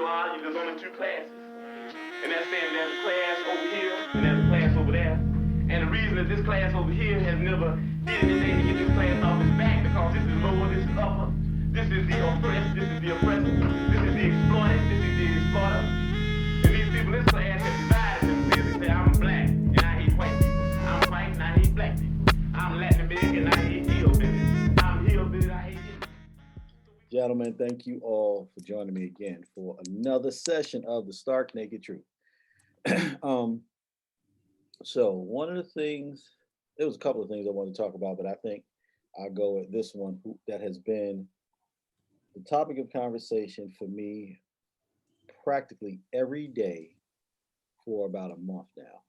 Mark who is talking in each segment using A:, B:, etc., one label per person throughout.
A: real hard, there's only two classes. And that's saying there's a class over here and there's a class over there. And the reason that this class over here has never did anything to get this class off its back because this is lower, this is upper. This is the oppressed, this is the oppressor, this is the exploited, this is the exploiter. And these people in this class have divided themselves. They say, I'm black and I hate white people. I'm white and I hate black people. I'm Latin American and I hate hillbilly. I'm hillbilly and I hate hillbilly.
B: Gentlemen, thank you all for joining me again for another session of the Stark Naked Truth. um, so one of the things, there was a couple of things I wanted to talk about, but I think I'll go with this one that has been the topic of conversation for me practically every day for about a month now.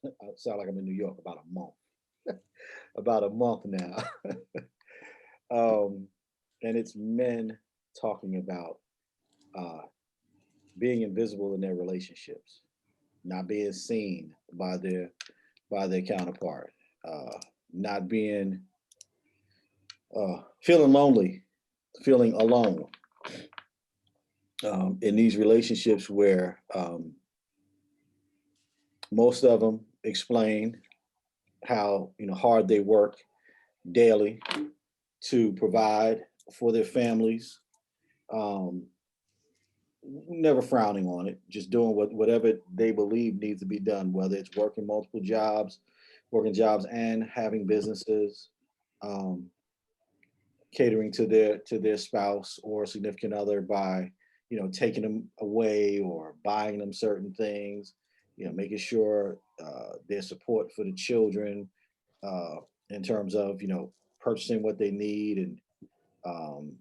B: I sound like I'm in New York, about a month, about a month now. um, and it's men talking about uh, being invisible in their relationships, not being seen by their counterpart, not being feeling lonely, feeling alone in these relationships where most of them explain how hard they work daily to provide for their families, um, never frowning on it, just doing whatever they believe needs to be done, whether it's working multiple jobs, working jobs and having businesses, um, catering to their spouse or significant other by taking them away or buying them certain things, making sure their support for the children, uh, in terms of purchasing what they need and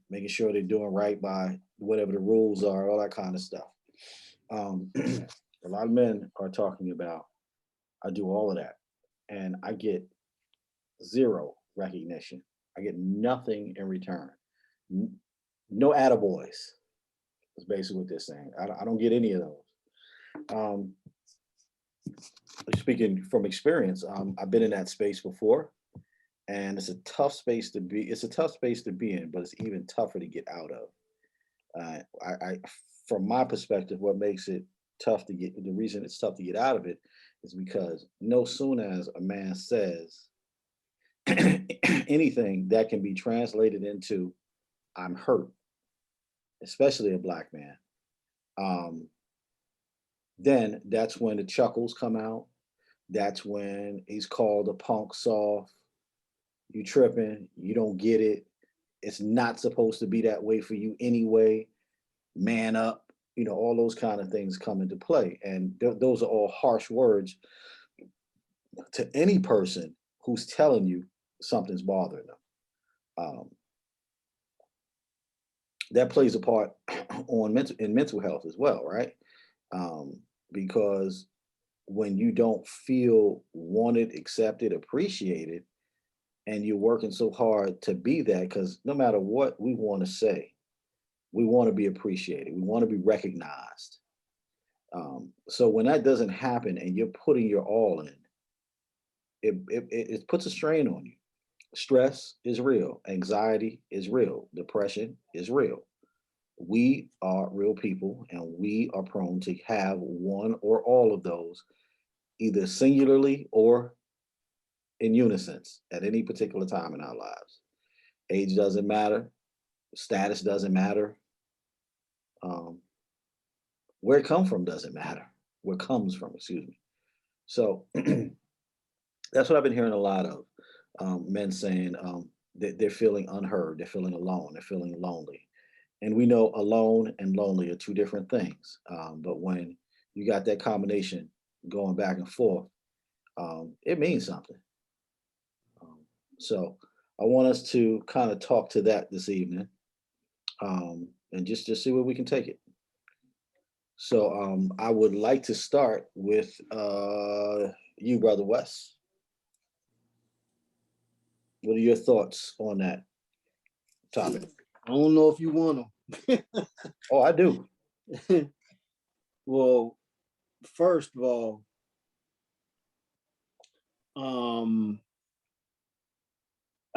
B: making sure they're doing right by whatever the rules are, all that kind of stuff. A lot of men are talking about, I do all of that and I get zero recognition. I get nothing in return. No attaboys is basically what they're saying. I don't get any of those. Um, Speaking from experience, I've been in that space before, and it's a tough space to be. It's a tough space to be in, but it's even tougher to get out of. From my perspective, what makes it tough to get, the reason it's tough to get out of it is because no soon as a man says anything that can be translated into I'm hurt, especially a black man, um, then that's when the chuckles come out. That's when he's called a punk soft. You tripping, you don't get it. It's not supposed to be that way for you anyway. Man up, all those kind of things come into play. And those are all harsh words to any person who's telling you something's bothering them. Um, that plays a part on mental health as well, right? Because when you don't feel wanted, accepted, appreciated, and you're working so hard to be that, because no matter what we want to say, we want to be appreciated, we want to be recognized. So when that doesn't happen and you're putting your all in, it puts a strain on you. Stress is real, anxiety is real, depression is real. We are real people and we are prone to have one or all of those, either singularly or in unison at any particular time in our lives. Age doesn't matter, status doesn't matter, um, where it comes from doesn't matter. Where it comes from, excuse me. So that's what I've been hearing a lot of, men saying that they're feeling unheard, they're feeling alone, they're feeling lonely. And we know alone and lonely are two different things. But when you got that combination going back and forth, it means something. Um, so I want us to kind of talk to that this evening, and just see where we can take it. So I would like to start with you, brother Wes. What are your thoughts on that topic?
C: I don't know if you want
B: Oh, I do.
C: them. Well, first of all, um,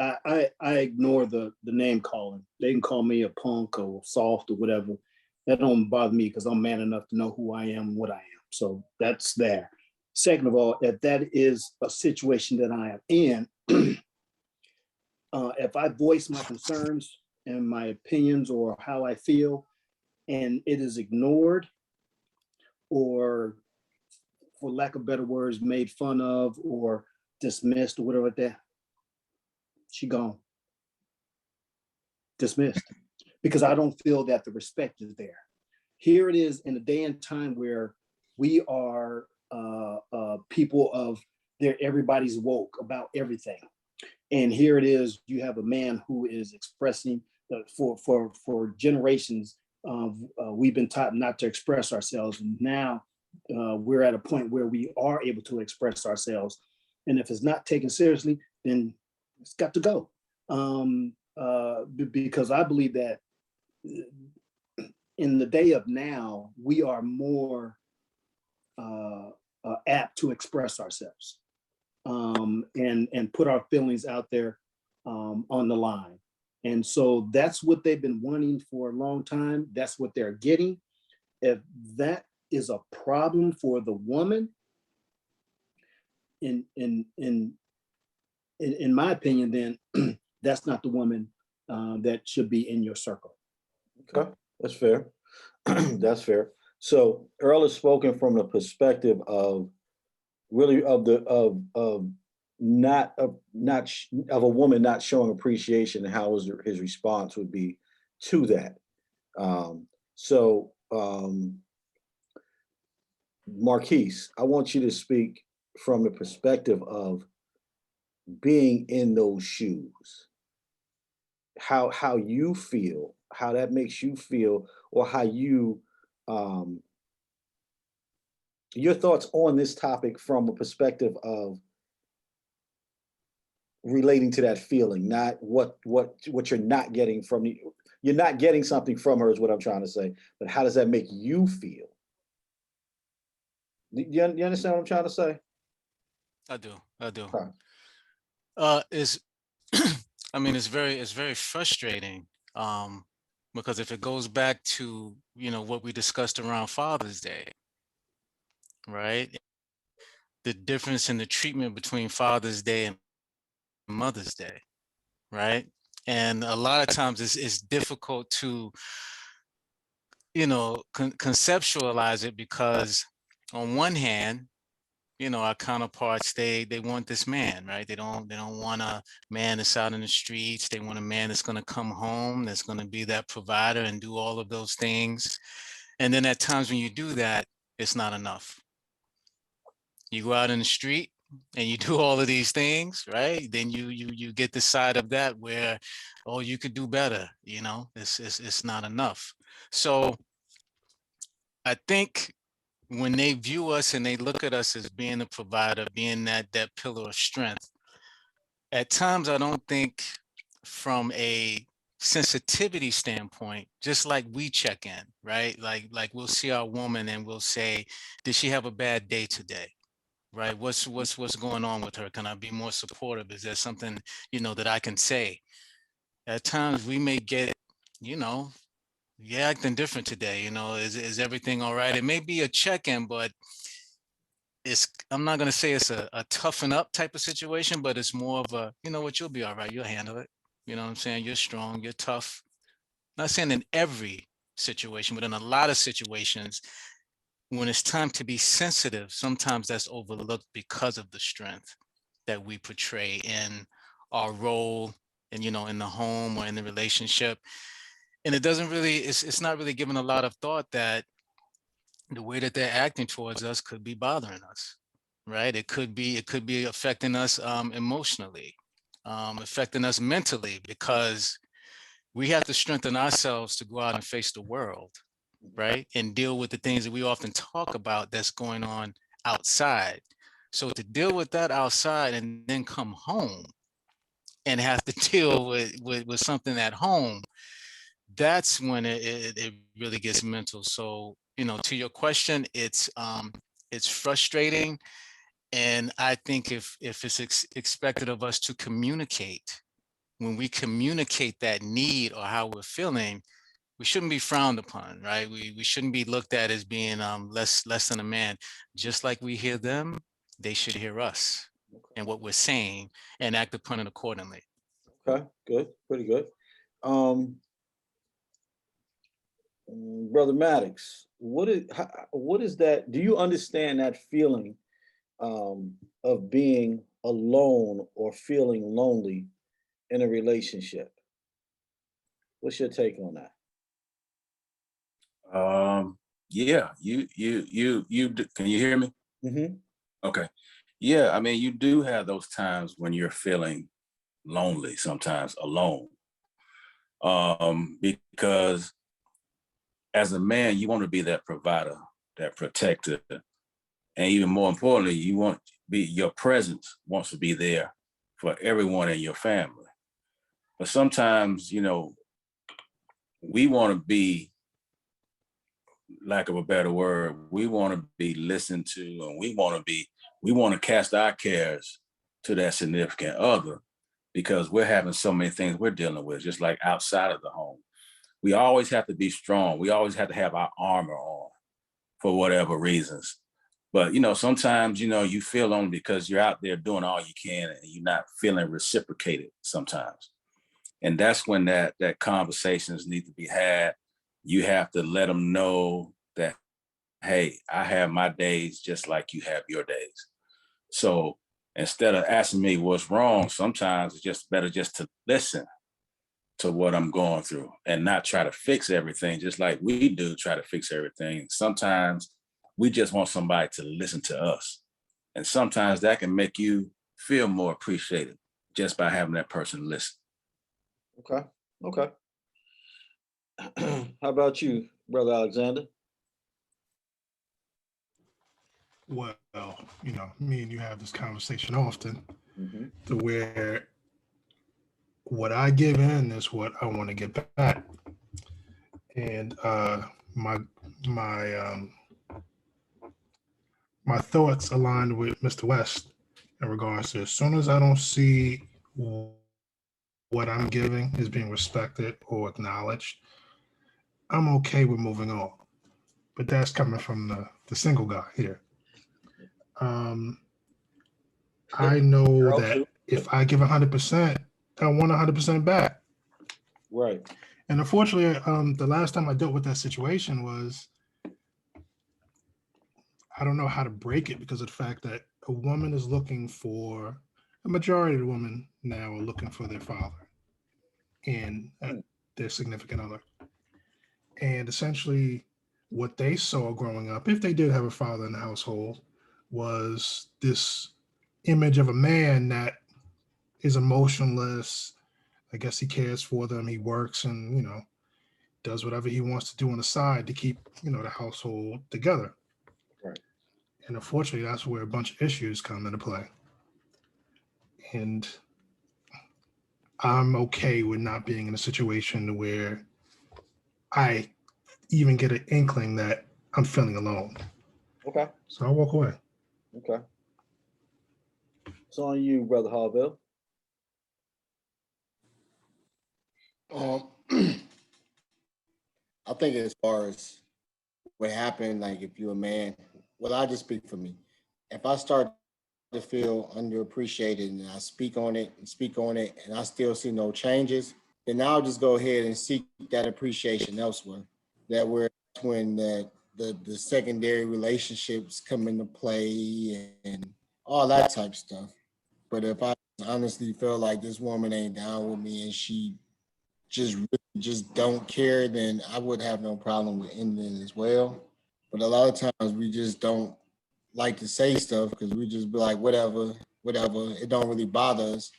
C: I ignore the name calling. They can call me a punk or soft or whatever. That don't bother me because I'm man enough to know who I am and what I am. So that's there. Second of all, if that is a situation that I am in, if I voice my concerns and my opinions or how I feel, and it is ignored or, for lack of better words, made fun of or dismissed or whatever like that, she gone, dismissed, because I don't feel that the respect is there. Here it is in a day and time where we are people of there, everybody's woke about everything. And here it is, you have a man who is expressing for generations, we've been taught not to express ourselves. And now we're at a point where we are able to express ourselves. And if it's not taken seriously, then it's got to go. Because I believe that in the day of now, we are more apt to express ourselves and put our feelings out there on the line. And so that's what they've been wanting for a long time. That's what they're getting. If that is a problem for the woman, in my opinion, then that's not the woman that should be in your circle.
B: Okay, that's fair. That's fair. So Earl has spoken from the perspective of really of the of not of a woman not showing appreciation, and how his response would be to that. So Marquise, I want you to speak from the perspective of being in those shoes. How you feel, how that makes you feel, or how you your thoughts on this topic from a perspective of relating to that feeling, not what you're not getting from the, you're not getting something from her is what I'm trying to say, but how does that make you feel? You understand what I'm trying to say?
D: I do. I do.
B: Okay.
D: Is I mean, it's very frustrating, because if it goes back to, what we discussed around Father's Day, right? The difference in the treatment between Father's Day and Mother's Day, right? And a lot of times it's difficult to, conceptualize it, because on one hand, our counterparts, they want this man, right? They don't want a man that's out in the streets. They want a man that's going to come home, that's going to be that provider and do all of those things. And then at times when you do that, it's not enough. You go out in the street and you do all of these things, right? Then you get the side of that where, oh, you could do better, it's not enough. So I think when they view us and they look at us as being a provider, being that pillar of strength, at times I don't think from a sensitivity standpoint, just like we check in, right? Like we'll see our woman and we'll say, did she have a bad day today? Right? What's going on with her? Can I be more supportive? Is there something, that I can say? At times we may get, you know, you're acting different today, is everything all right? It may be a check-in, but I'm not gonna say it's a toughen up type of situation, but it's more of a, you know what, you'll be all right, you'll handle it. You know what I'm saying? You're strong, you're tough. Not saying in every situation, but in a lot of situations, when it's time to be sensitive, sometimes that's overlooked because of the strength that we portray in our role and, in the home or in the relationship. And it doesn't really, it's not really given a lot of thought that the way that they're acting towards us could be bothering us, right? It could be affecting us emotionally, affecting us mentally, because we have to strengthen ourselves to go out and face the world, right? And deal with the things that we often talk about that's going on outside. So to deal with that outside and then come home and have to deal with something at home, that's when it really gets mental. So, to your question, it's frustrating. And I think if it's expected of us to communicate when we communicate that need or how we're feeling, we shouldn't be frowned upon, right? We shouldn't be looked at as being less than a man. Just like we hear them, they should hear us and what we're saying and act upon it accordingly.
B: Okay, good, pretty good. Brother Maddox, what is that? Do you understand that feeling of being alone or feeling lonely in a relationship? What's your take on that?
E: Yeah, can you hear me?
B: Mm-hmm.
E: Okay. Yeah, I mean, you do have those times when you're feeling lonely, sometimes alone. Because as a man, you want to be that provider, that protector, and even more importantly, your presence wants to be there for everyone in your family. But sometimes, we want to be, lack of a better word, we want to be listened to, and we want to cast our cares to that significant other, because we're having so many things we're dealing with, just like outside of the home. We always have to be strong. We always have to have our armor on for whatever reasons. But, sometimes, you feel lonely because you're out there doing all you can and you're not feeling reciprocated sometimes. And that's when that conversations need to be had. You have to let them know that, hey, I have my days just like you have your days. So instead of asking me what's wrong, sometimes it's just better just to listen to what I'm going through and not try to fix everything, just like we do try to fix everything. Sometimes we just want somebody to listen to us. And sometimes that can make you feel more appreciated just by having that person listen.
B: Okay. Okay. How about you, Brother Alexander?
F: Well, me and you have this conversation often
B: Mm-hmm.
F: to where what I give in is what I want to get back. And my my thoughts aligned with Mr. West in regards to, as soon as I don't see what I'm giving is being respected or acknowledged, I'm okay with moving on. But that's coming from the single guy here. I know
B: Girl,
F: that
B: too.
F: if I give 100%, I want 100% back.
B: Right.
F: And unfortunately, the last time I dealt with that situation was, I don't know how to break it because of the fact that a woman is looking for, a majority of the women now are looking for their father and their significant other. And essentially what they saw growing up, if they did have a father in the household, was this image of a man that is emotionless. I guess he cares for them. He works and, does whatever he wants to do on the side to keep, the household together.
B: Right.
F: And unfortunately, that's where a bunch of issues come into play. And I'm okay with not being in a situation where I even get an inkling that I'm feeling alone.
B: Okay.
F: So I'll walk away.
B: Okay. It's on you, Brother Harville.
G: I think as far as what happened, like if you're a man, well, I just speak for me. If I start to feel underappreciated and I speak on it and I still see no changes, then I'll just go ahead and seek that appreciation elsewhere. When the secondary relationships come into play and all that type of stuff. But if I honestly feel like this woman ain't down with me and she just don't care, then I would have no problem with ending as well. But a lot of times we just don't like to say stuff because we just be like, whatever, it don't really bother us.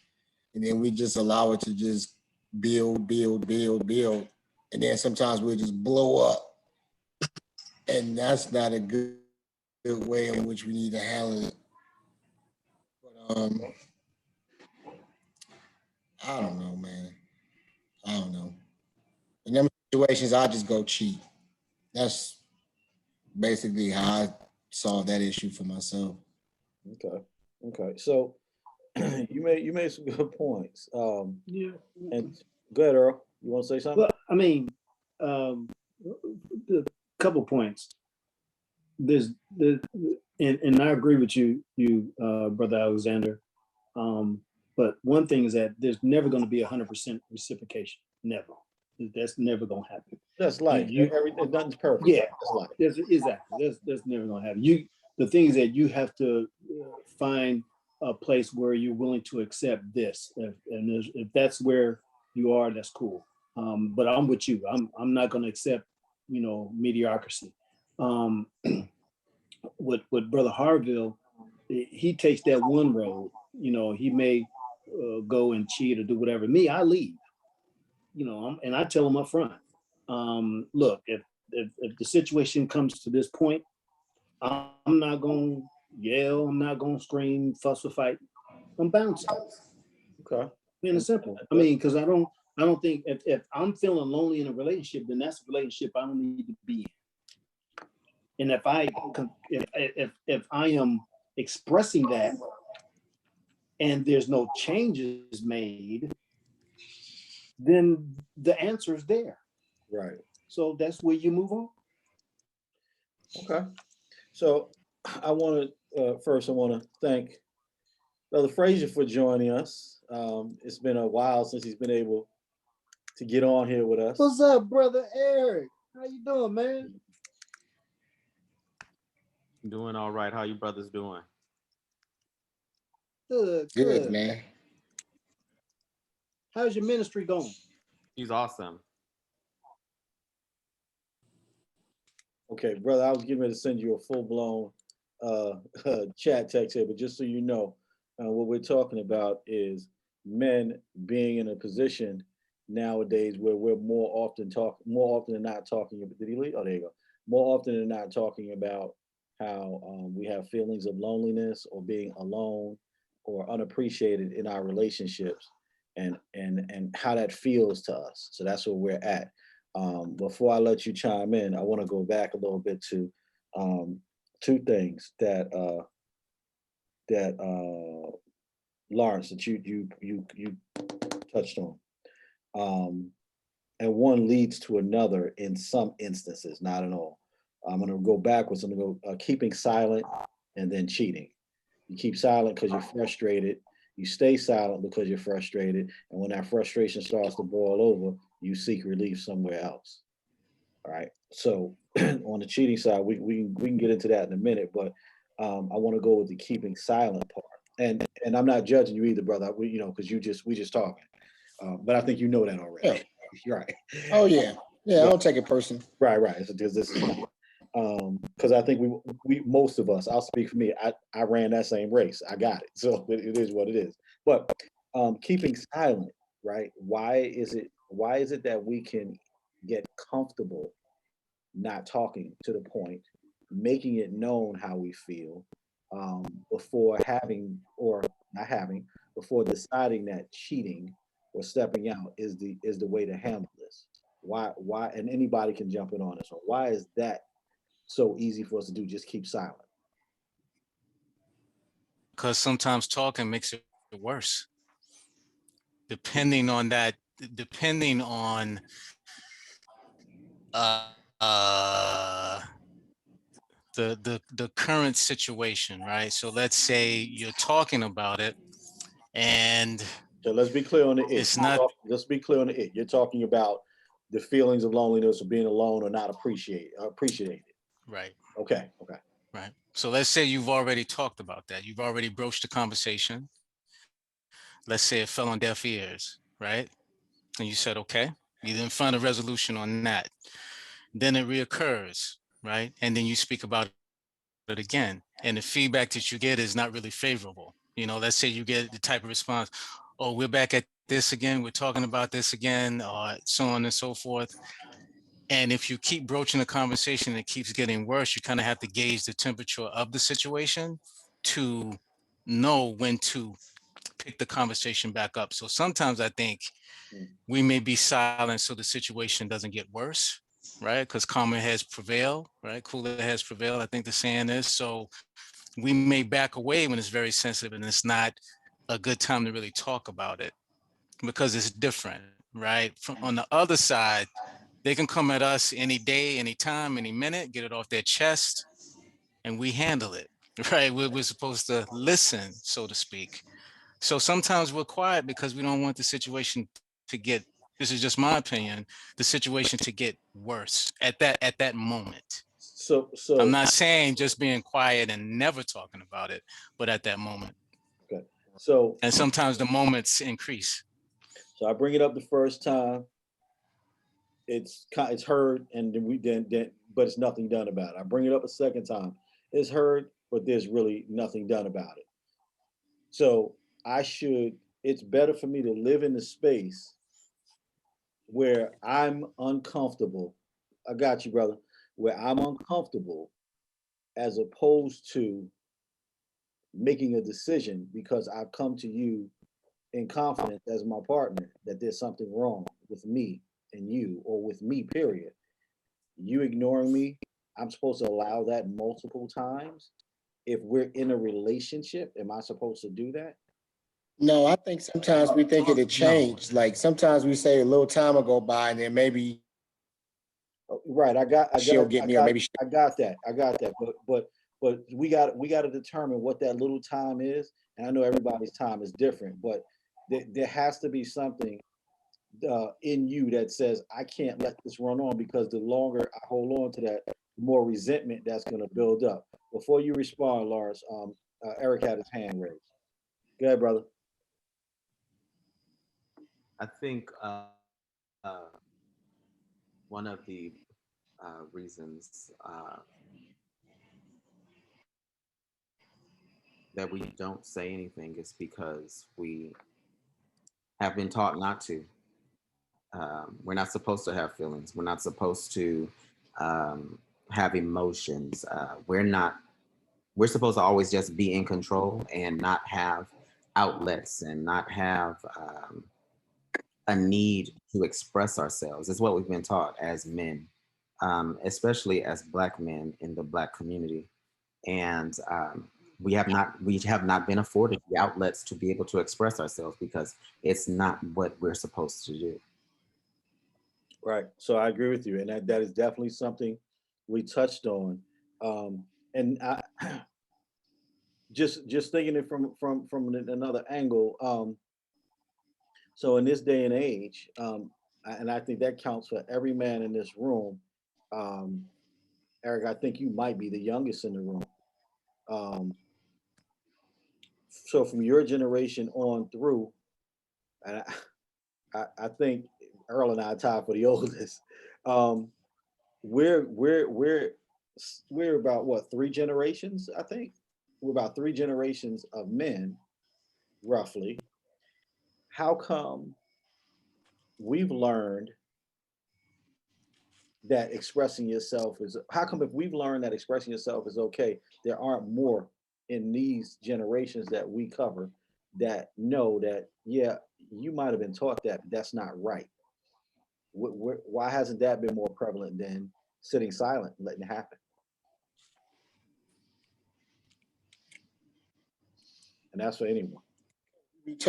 G: And then we just allow it to just build. And then sometimes we'll just blow up. And that's not a good way in which we need to handle it. But I don't know, man. I don't know. In them situations, I just go cheat. That's basically how I solved that issue for myself.
B: Okay. Okay. So you made some good points.
C: Yeah.
B: And go ahead, Earl. You want to say something?
C: Well, I mean, a couple points. There's and I agree with you, brother Alexander. But one thing is that there's never going to be 100% reciprocation. Never. That's never going to happen.
B: That's life. Everything, nothing's perfect.
C: Yeah,
B: That's life.
C: exactly. That's never going to happen. The thing is that you have to find a place where you're willing to accept this, if that's where you are, that's cool. But I'm with you. I'm not going to accept, mediocrity. With Brother Harville, he takes that one road. He may go and cheat or do whatever. Me, I leave. And I tell him up front. Look, if the situation comes to this point, I'm not going to yell. I'm not going to scream, fuss, or fight. I'm bouncing.
B: Okay.
C: Plain and simple. I mean, because I don't think if I'm feeling lonely in a relationship, then that's a relationship I don't need to be in. And if I am expressing that and there's no changes made, then the answer is there.
B: Right.
C: So that's where you move on.
B: Okay. So I want to thank Brother Frazier for joining us. It's been a while since he's been able to get on here with us.
C: What's up, Brother Eric? How you doing, man?
H: Doing all right. How you brothers doing?
C: Good,
G: man.
C: How's your ministry going?
H: He's awesome.
B: Okay, brother, I was getting ready to send you a full-blown chat text here, but just so you know, what we're talking about is men being in a position nowadays where we're more often than not talking about, did he leave? Oh, there you go. More often than not talking about how we have feelings of loneliness or being alone or unappreciated in our relationships and how that feels to us. So that's where we're at. Before I let you chime in, I want to go back a little bit to two things that Lawrence, that you touched on, and one leads to another in some instances, not in all. I'm going to go backwards. I'm going to go keeping silent and then cheating. You keep silent because you're frustrated. You stay silent because you're frustrated, and when that frustration starts to boil over, you seek relief somewhere else. All right. So on the cheating side, we can get into that in a minute, but I want to go with the keeping silent part. And I'm not judging you either, brother. Because we just talking. But I think you know that already.
G: Yeah.
B: You're right.
G: Oh yeah. Yeah, I don't take it personal.
B: Right. Because this is because I think we most of us, I'll speak for me, I ran that same race. I got it. So it is what it is. But keeping silent, right? Why is it that we can get comfortable not talking to the point, making it known how we feel, before having or not having, before deciding that cheating or stepping out is the way to handle this? Why, and anybody can jump in on this one. Why is that so easy for us to do? Just keep silent.
D: Because sometimes talking makes it worse. Depending on uh, uh, the current situation, right? So let's say you're talking about it, and
B: So let's be clear on the it.
D: It's not.
B: Let's be clear on the it. You're talking about the feelings of loneliness or being alone or not appreciated.
D: Right.
B: Okay.
D: Right. So let's say you've already talked about that. You've already broached the conversation. Let's say it fell on deaf ears, right? And you said, okay, you didn't find a resolution on that. Then it reoccurs, right? And then you speak about it again. And the feedback that you get is not really favorable. Let's say you get the type of response, oh, we're back at this again. We're talking about this again, or so on and so forth. And if you keep broaching the conversation, it keeps getting worse. You kind of have to gauge the temperature of the situation to know when to pick the conversation back up. So sometimes I think we may be silent so the situation doesn't get worse, right? Because calmer heads prevail, right? Cooler heads prevail, I think the saying is. So we may back away when it's very sensitive and it's not a good time to really talk about it because it's different, right? From on the other side, they can come at us any day, any time, any minute, get it off their chest, and we handle it, right? We're supposed to listen, so to speak. So sometimes we're quiet because we don't want the situation to get, this is just my opinion, the situation to get worse at that moment.
B: So,
D: I'm
B: so,
D: not saying just being quiet and never talking about it, but at that moment.
B: okay. So,
D: And sometimes the moments increase.
B: so I bring it up the first time. It's heard, and then but it's nothing done about it. I bring it up a second time. It's heard, but there's really nothing done about it. So it's better for me to live in the space where I'm uncomfortable. I got you, brother. Where I'm uncomfortable as opposed to making a decision because I've come to you in confidence as my partner that there's something wrong with me and you, or with me, period. You ignoring me, I'm supposed to allow that multiple times. If we're in a relationship, am I supposed to do that?
G: No, I think sometimes we think it'll
D: No.
G: change. Like sometimes we say a little time will go by and then maybe
B: Right.
G: she'll get me or maybe she,
B: I got that. I got that. But we got to determine what that little time is. And I know everybody's time is different, but there has to be something in you that says I can't let this run on, because the longer I hold on to that, the more resentment that's going to build up. Before you respond, Lawrence, Eric had his hand raised. Go ahead, brother.
H: I think one of the reasons that we don't say anything is because we have been taught not to. We're not supposed to have feelings. We're not supposed to have emotions. We're supposed to always just be in control and not have outlets and not have a need to express ourselves. It's what we've been taught as men, especially as Black men in the Black community. And we have not been afforded the outlets to be able to express ourselves because it's not what we're supposed to do.
B: Right. So I agree with you, and that is definitely something we touched on. And I just thinking it from another angle. So in this day and age, and I think that counts for every man in this room. Um, Eric, I think you might be the youngest in the room. Um, so from your generation on through, and I think Earl and I are tied for the oldest. Um, we're we're about what, three generations? I think we're about three generations of men, roughly. How come we've learned that expressing yourself is, how come if we've learned that expressing yourself is okay, there aren't more in these generations that we cover that know that, yeah, you might have been taught that, but that's not right. Why hasn't that been more prevalent than sitting silent and letting it happen? And that's for anyone.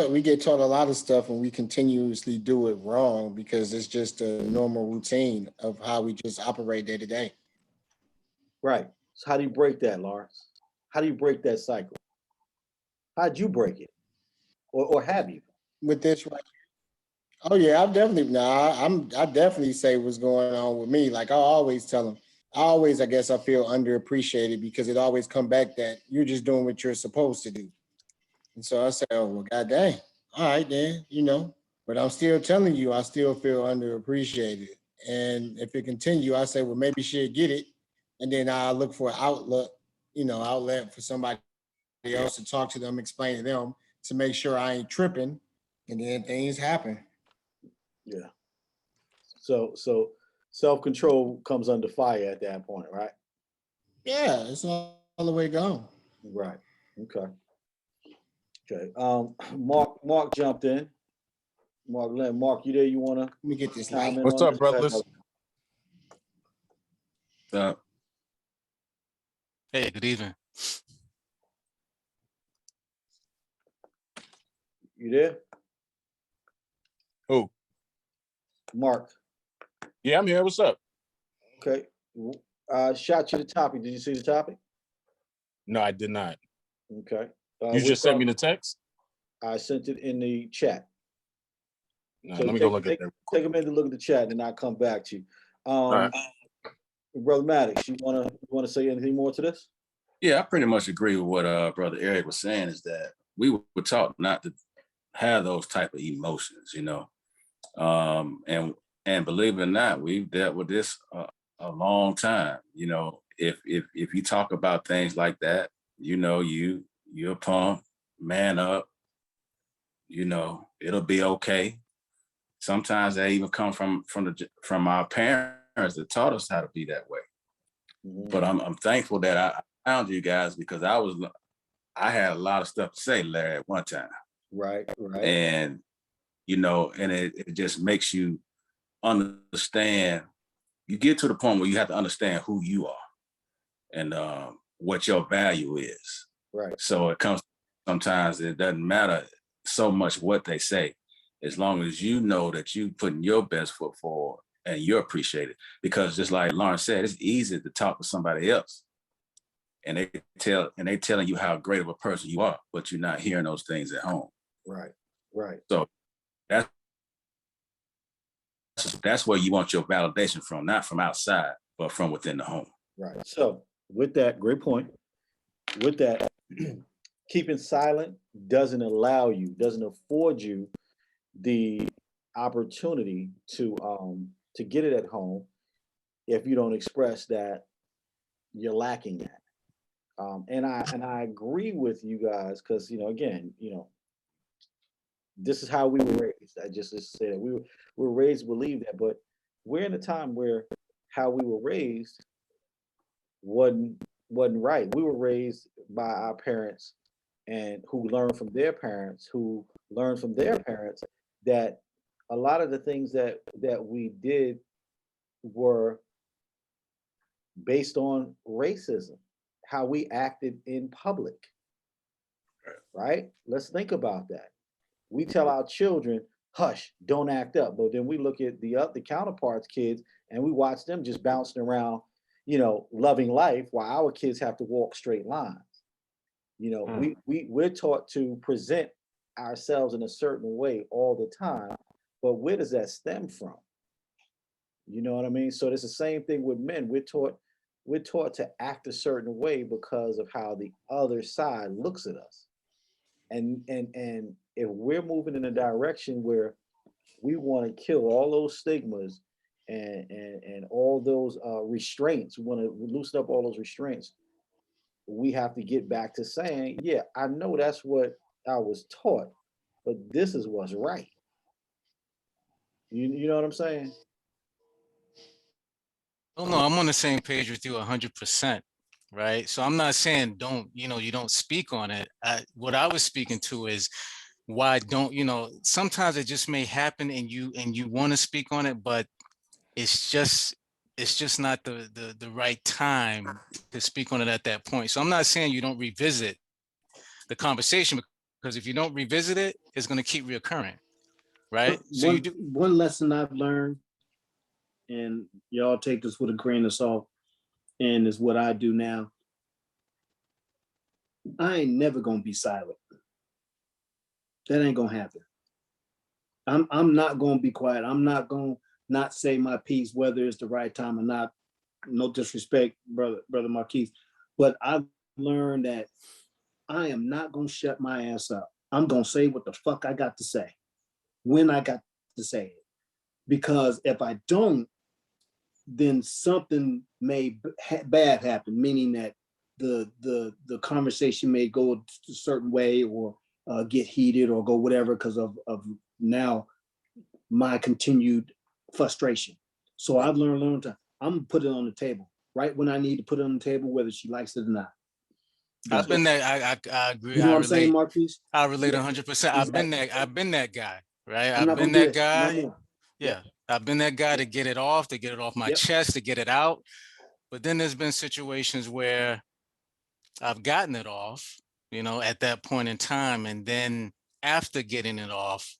G: we get taught a lot of stuff and we continuously do it wrong because it's just a normal routine of how we just operate day to day.
B: Right. So how do you break that, Lawrence? How do you break that cycle? How'd you break it? Or have you?
G: With this, right? Oh yeah, I've definitely I definitely say what's going on with me. Like I always tell them, I guess I feel underappreciated because it always come back that you're just doing what you're supposed to do. And so I say, oh well, god dang, all right then, but I'm still telling you, I still feel underappreciated. And if it continue, I say, well, maybe she'll get it, and then I look for an outlet for somebody else to talk to them, explain to them to make sure I ain't tripping, and then things happen.
B: Yeah. So self-control comes under fire at that point, right?
G: Yeah, it's all the way gone.
B: Right. Okay. Okay. Mark jumped in. Mark, you there? You wanna
G: Let me get this
B: chime
G: light.
B: in
E: What's
B: on
E: up,
B: this? Go ahead,
E: brothers?
B: brother.
D: Hey, good evening.
B: You there?
I: Who?
B: Mark.
I: Yeah, I'm here. What's up?
B: Okay. Shot you the topic. Did you see the topic?
I: No, I did not.
B: Okay.
I: You just sent me the text?
B: I sent it in the chat.
I: No,
B: So
I: let me go look at that.
B: Take a minute to look at the chat, and I'll come back to you.
I: Right.
B: Brother Maddox, you wanna say anything more to this?
E: Yeah, I pretty much agree with what Brother Eric was saying, is that we were taught not to have those type of emotions, you know. And believe it or not, we've dealt with this a long time. You know, if you talk about things like that, you know, you're pump, man up, you know, it'll be okay. Sometimes they even come from our parents that taught us how to be that way.
B: Mhm.
E: But I'm thankful that I found you guys, because I had a lot of stuff to say, Larry, at one time.
B: Right.
E: And, you know, and it just makes you understand. You get to the point where you have to understand who you are and what your value is.
B: Right.
E: So it comes, sometimes it doesn't matter so much what they say, as long as you know that you putting your best foot forward and you're appreciated. Because just like Lawrence said, it's easy to talk to somebody else and they telling you how great of a person you are, but you're not hearing those things at home.
B: Right.
E: So that's where you want your validation from, not from outside, but from within the home.
B: Right. So with that, great point. With that, keeping silent doesn't afford you the opportunity to get it at home if you don't express that you're lacking that. And I agree with you guys, because again, this is how we were raised. I just say that we were raised to believe that, but we're in a time where how we were raised wasn't right. We were raised by our parents, and who learned from their parents, who learned from their parents, that a lot of the things that we did were based on racism, how we acted in public. Right? Let's think about that. We tell our children, hush, don't act up. But then we look at the counterparts kids, and we watch them just bouncing around, loving life, while our kids have to walk straight lines. We're taught to present ourselves in a certain way all the time, but where does that stem from? You know what I mean? So it's the same thing with men. We're taught to act a certain way because of how the other side looks at us. And if we're moving in a direction where we want to kill all those stigmas and all those restraints, we want to loosen up all those restraints, we have to get back to saying, yeah, I know that's what I was taught, but this is what's right. You know what I'm saying?
D: Oh no, I'm on the same page with you 100%. Right. So I'm not saying you don't speak on it. What I was speaking to is why don't, sometimes it just may happen and you want to speak on it, but it's just not the right time to speak on it at that point. So I'm not saying you don't revisit the conversation, because if you don't revisit it, it's going to keep reoccurring. Right. So you do.
C: One lesson I've learned, and y'all take this with a grain of salt, and is what I do now. I ain't never gonna be silent. That ain't gonna happen. I'm not gonna be quiet. I'm not gonna not say my piece, whether it's the right time or not. No disrespect, brother Marquise, but I've learned that I am not gonna shut my ass up. I'm gonna say what the fuck I got to say when I got to say it. Because if I don't, then something may bad happen, meaning that the conversation may go a certain way, or get heated, or go whatever, because of now my continued frustration. So I've learned a long time. I'm gonna put it on the table right when I need to put it on the table, whether she likes it or not.
D: I've been there. I agree.
C: You know
D: I
C: what I'm saying,
D: relate.
C: Marquise?
D: I relate
C: Yeah,
D: 100%.
C: exactly.
D: I've been that guy. Right.
C: I'm
D: I've
C: not
D: been
C: gonna do
D: that
C: it no
D: guy.
C: more.
D: Yeah. I've been that guy
C: Yeah.
D: to get it off my
C: Yep.
D: chest, to get it out. But then there's been situations where I've gotten it off, at that point in time. And then after getting it off,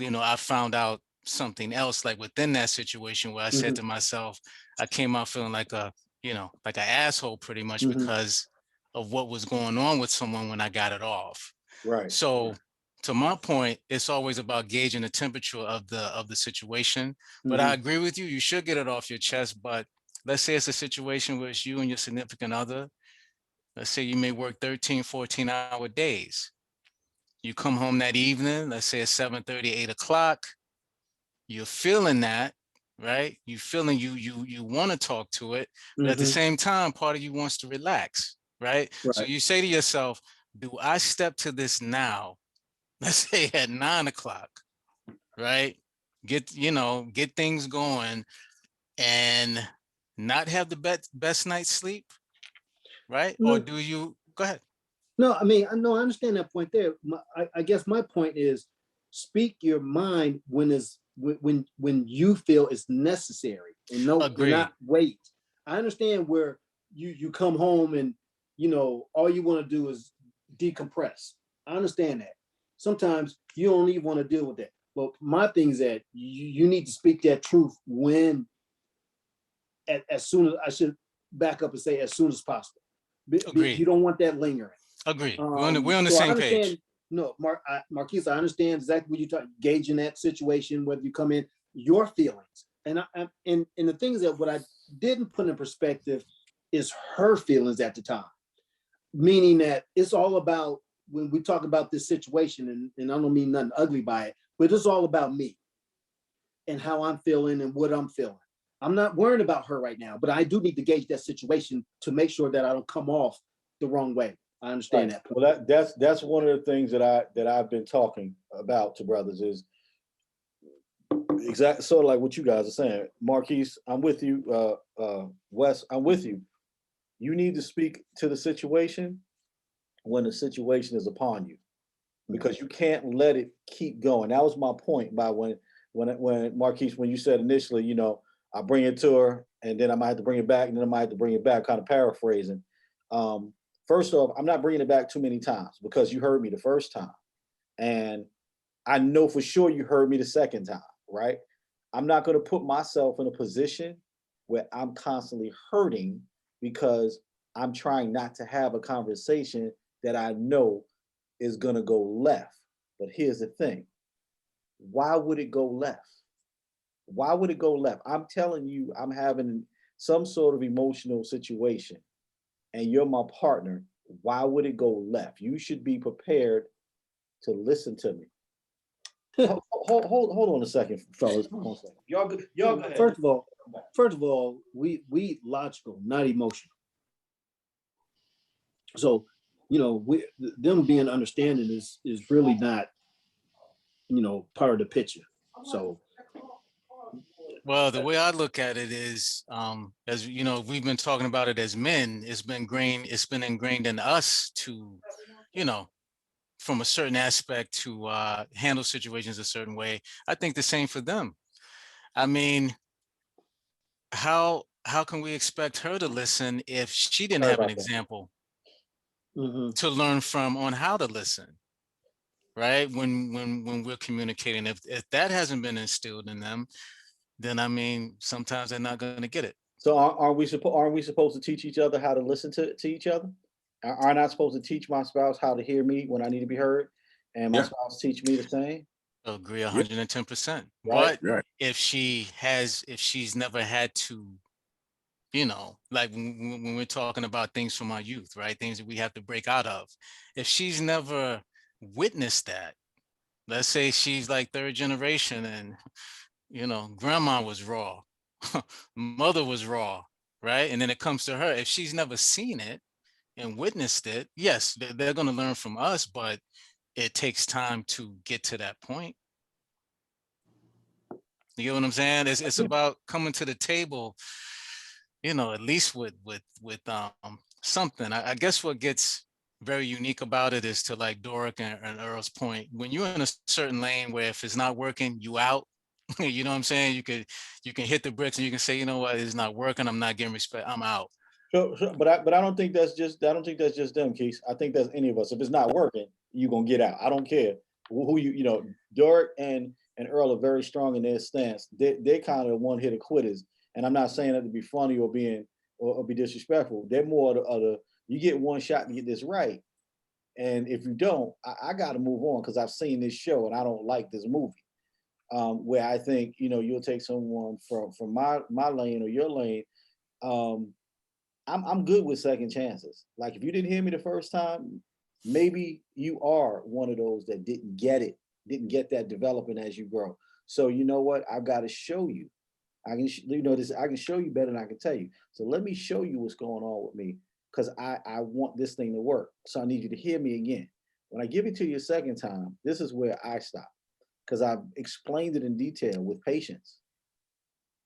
D: I found out something else, like within that situation where I said to myself, I came out feeling like like an asshole pretty much because of what was going on with someone when I got it off.
B: Right.
D: So to my point, it's always about gauging the temperature of the situation. But I agree with you, you should get it off your chest. But let's say it's a situation where it's you and your significant other. Let's say you may work 13, 14-hour days. You come home that evening, let's say it's 7:30, 8 o'clock. You're feeling that, right? You feeling you want to talk to it, but at the same time, part of you wants to relax, right? So
C: Right.
D: you say to yourself, do I step to this now? Let's say at 9 o'clock, right? Get things going and not have the best night's sleep, right? Or do you go ahead?
C: No, I mean, I understand that point there. I guess my point is, speak your mind when you feel it's necessary, and not wait. I understand where you come home and all you want to do is decompress. I understand that. Sometimes you don't even want to deal with that. But my thing is that you need to speak that truth as soon as, I should back up and say, as soon as possible.
D: Agreed.
C: You don't want that lingering.
D: Agreed. We're on the
C: So
D: same
C: I understand,
D: page.
C: No, Marquise, I understand exactly what you're talking, gauging that situation, whether you come in, your feelings. And the thing is that what I didn't put in perspective is her feelings at the time. Meaning that it's all about, when we talk about this situation, and I don't mean nothing ugly by it, but it's all about me and how I'm feeling and what I'm feeling. I'm not worrying about her right now, but I do need to gauge that situation to make sure that I don't come off the wrong way. I understand that.
B: Well, that's one of the things that I've been talking about to brothers is exactly sort of like what you guys are saying. Marquise, I'm with you. Wes, I'm with you. You need to speak to the situation when the situation is upon you, because you can't let it keep going. That was my point by when Marquise, when you said initially, I bring it to her and then I might have to bring it back and then I might have to bring it back, kind of paraphrasing. First off, I'm not bringing it back too many times because you heard me the first time. And I know for sure you heard me the second time, right? I'm not going to put myself in a position where I'm constantly hurting because I'm trying not to have a conversation that I know is going to go left. But here's the thing. Why would it go left? Why would it go left? I'm telling you, I'm having some sort of emotional situation and you're my partner. Why would it go left? You should be prepared to listen to me. Hold on a second, fellas. Hold on a second. Y'all go ahead.
C: First of all, we logical, not emotional. So, them being understanding is really not, part of the picture. So,
D: well, the way I look at it is, as we've been talking about it as men, it's been ingrained in us to, from a certain aspect to handle situations a certain way. I think the same for them. I mean, how can we expect her to listen if she didn't have an example to learn from on how to listen, right? When we're communicating, if that hasn't been instilled in them, then I mean, sometimes they're not going to get it.
B: So aren't we supposed to teach each other how to listen to each other? Aren't I supposed to teach my spouse how to hear me when I need to be heard, and my spouse teach me the same?
D: Agree 110%.
B: Right.
D: But if she's never had to, like when we're talking about things from our youth, right? Things that we have to break out of. If she's never witnessed that, let's say she's like third generation and, grandma was raw, mother was raw, right? And then it comes to her. If she's never seen it and witnessed it, yes, they're going to learn from us, but it takes time to get to that point. You get what I'm saying? It's about coming to the table, at least with something. I guess what gets very unique about it is, to like Doric and Earl's point, when you're in a certain lane where if it's not working, you out. You know what I'm saying? You can hit the bricks and you can say, you know what, it's not working. I'm not getting respect. I'm out.
B: But I don't think that's just them, Keith. I think that's any of us. If it's not working, you're gonna get out. I don't care who you know. Dirk and Earl are very strong in their stance. They're kind of one hitter quitters, and I'm not saying that to be funny or being or be disrespectful. They're more of the you get one shot to get this right, and if you don't, I got to move on because I've seen this show and I don't like this movie. Where I think you'll take someone from my lane or your lane. I'm good with second chances. Like if you didn't hear me the first time, maybe you are one of those that didn't get it, didn't get that developing as you grow. So you know what? I've got to show you. I can this. I can show you better than I can tell you. So let me show you what's going on with me because I want this thing to work. So I need you to hear me again. When I give it to you a second time, this is where I stop because I've explained it in detail with patience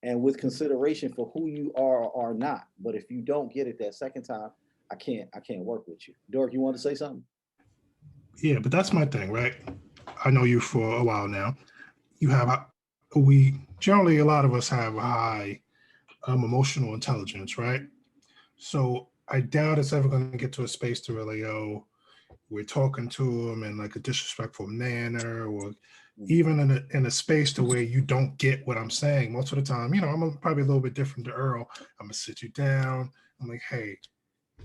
B: and with consideration for who you are or are not. But if you don't get it that second time, I can't work with you. Dork, you want to say something?
F: Yeah, but that's my thing, right? I know you for a while now. You have we generally a lot of us have high emotional intelligence, right? So I doubt it's ever going to get to a space to really, we're talking to them in like a disrespectful manner, or even in a space to where you don't get what I'm saying. Most of the time, I'm probably a little bit different to Earl. I'm gonna sit you down. I'm like, hey,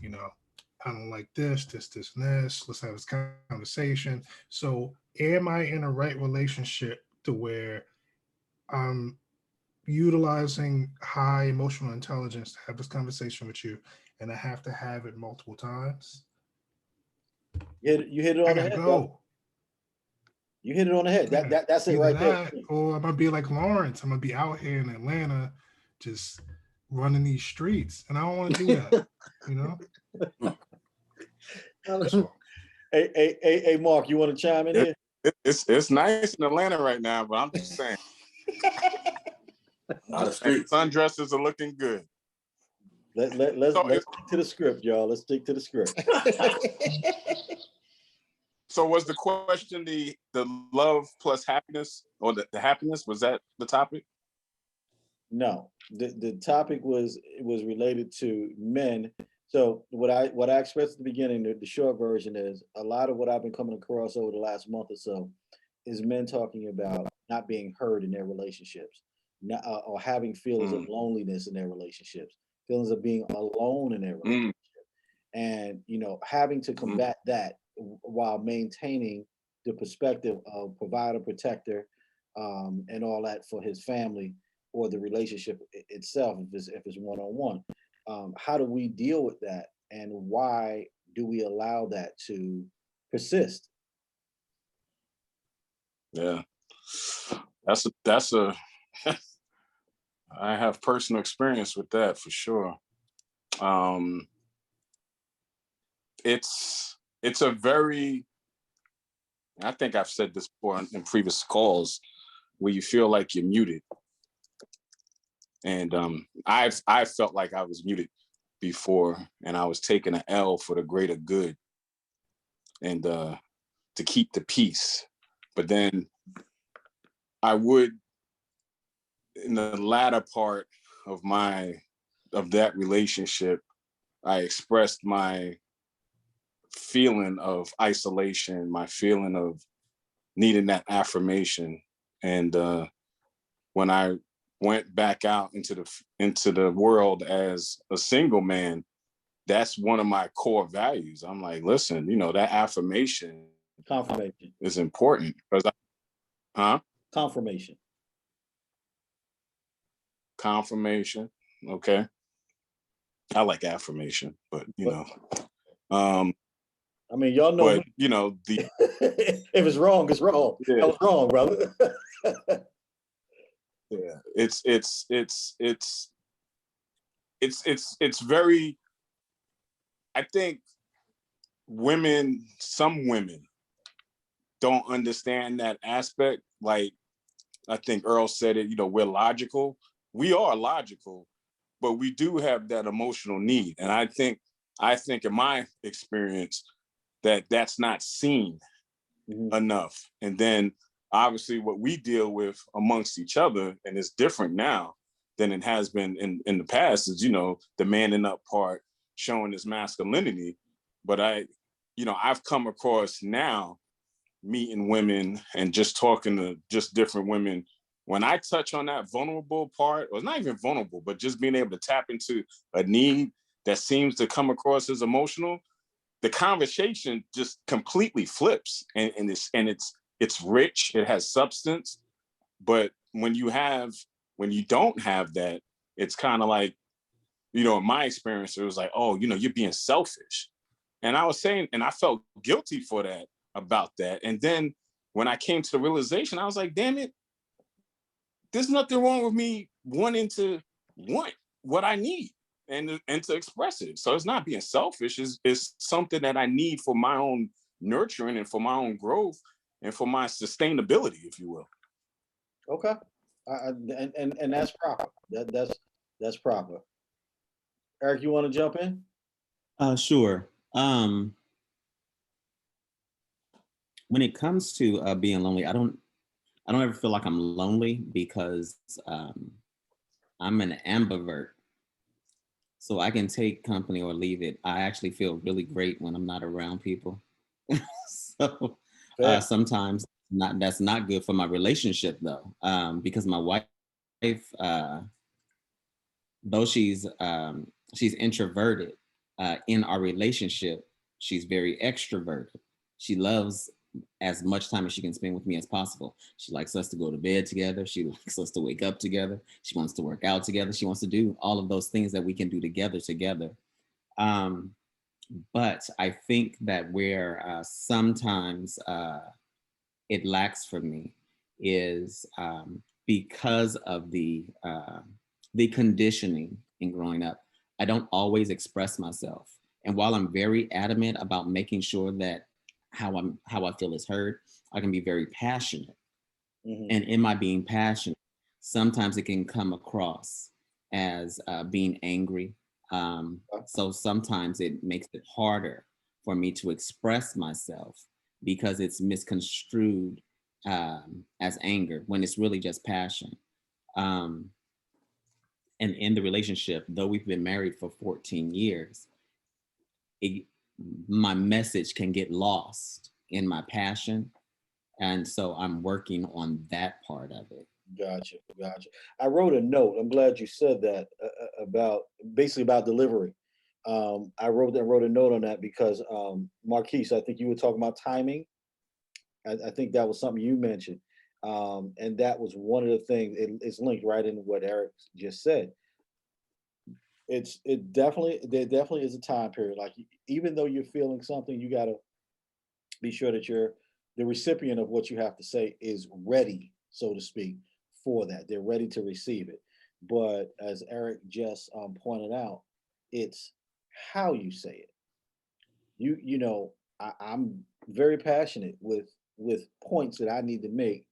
F: I don't like this, and this. Let's have this conversation. So, am I in a right relationship to where I'm utilizing high emotional intelligence to have this conversation with you, and I have to have it multiple times?
B: You hit it
F: I
B: on the
F: gotta
B: head, bro.
F: go.
B: You hit it on the head.
F: Yeah.
B: That's it
F: Either
B: right there.
F: that, or I'm gonna be like Lawrence. I'm gonna be out here in Atlanta, just running these streets, and I don't want to do that. That's all.
B: Hey, Mark, you want to chime in here?
I: It's nice in Atlanta right now, but I'm just saying. Sundresses are looking good.
B: Let's stick to the script, y'all. Let's stick to the script.
I: So was the question the love plus happiness, or the happiness? Was that the topic?
B: No, the topic was related to men. So what I expressed at the beginning, the short version is a lot of what I've been coming across over the last month or so is men talking about not being heard in their relationships, or having feelings of loneliness in their relationships, feelings of being alone in their relationship, and having to combat that while maintaining the perspective of provider, protector, and all that for his family or the relationship itself, if it's one-on-one. How do we deal with that, and why do we allow that to persist?
I: Yeah, that's a I have personal experience with that for sure. It's a very, I think I've said this before in previous calls, where you feel like you're muted. And I've felt like I was muted before, and I was taking an L for the greater good and to keep the peace. But then I would, in the latter part of that relationship, I expressed my feeling of isolation, my feeling of needing that affirmation. And when I went back out into the world as a single man, that's one of my core values. I'm like, listen, that affirmation
B: Confirmation
I: is important because
B: confirmation.
I: Confirmation. Okay. I like affirmation, but
B: I mean, y'all know.
I: But the
B: if it's wrong, it's wrong.
I: Yeah.
B: That was wrong, brother.
I: Yeah, it's very. I think some women don't understand that aspect. Like I think Earl said it. We're logical. We are logical, but we do have that emotional need, and I think in my experience that that's not seen enough. And then obviously what we deal with amongst each other, and it's different now than it has been in the past, is the manning up part, showing his masculinity. But I've come across now meeting women and just talking to just different women. When I touch on that vulnerable part, or it's not even vulnerable, but just being able to tap into a need that seems to come across as emotional, the conversation just completely flips, and it's rich, it has substance. But when you don't have that, it's kind of like, in my experience, it was like, oh, you're being selfish. And I was saying, and I felt guilty for that, about that. And then when I came to the realization, I was like, damn it, there's nothing wrong with me wanting to want what I need and to express it. So it's not being selfish. It's something that I need for my own nurturing and for my own growth and for my sustainability, if you will.
B: Okay. And that's proper. That's proper. Eric, you want to jump in?
H: Sure. When it comes to being lonely, I don't ever feel like I'm lonely because I'm an ambivert. So I can take company or leave it. I actually feel really great when I'm not around people. So sometimes that's not good for my relationship though, because my wife, though she's introverted, in our relationship, she's very extroverted. She loves as much time as she can spend with me as possible. She likes us to go to bed together. She likes us to wake up together. She wants to work out together. She wants to do all of those things that we can do together. But I think that where sometimes it lacks for me is because of the conditioning in growing up. I don't always express myself. And while I'm very adamant about making sure that how I feel is heard, I can be very passionate. Mm-hmm. And in my being passionate, sometimes it can come across as being angry. So sometimes it makes it harder for me to express myself because it's misconstrued as anger when it's really just passion. And in the relationship, though we've been married for 14 years, my message can get lost in my passion. And so I'm working on that part of it.
B: Gotcha. I wrote a note. I'm glad you said that about delivery. I wrote a note on that because Marquise, I think you were talking about timing. I think that was something you mentioned. And that was one of the things, it's linked right into what Eric just said. There definitely is a time period. Like, even though you're feeling something, you got to be sure that the recipient of what you have to say is ready, so to speak, for that. They're ready to receive it. But as Eric just pointed out, it's how you say it. I'm very passionate with points that I need to make.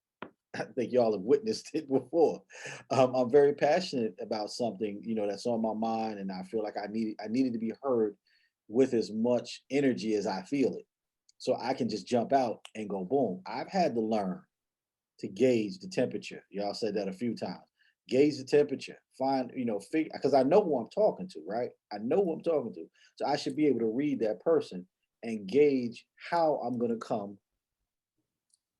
B: I think y'all have witnessed it before. I'm very passionate about something, that's on my mind, and I feel like I needed to be heard with as much energy as I feel it. So I can just jump out and go boom. I've had to learn to gauge the temperature. Y'all said that a few times. Gauge the temperature. Find, because I know who I'm talking to, right? I know who I'm talking to. So I should be able to read that person and gauge how I'm going to come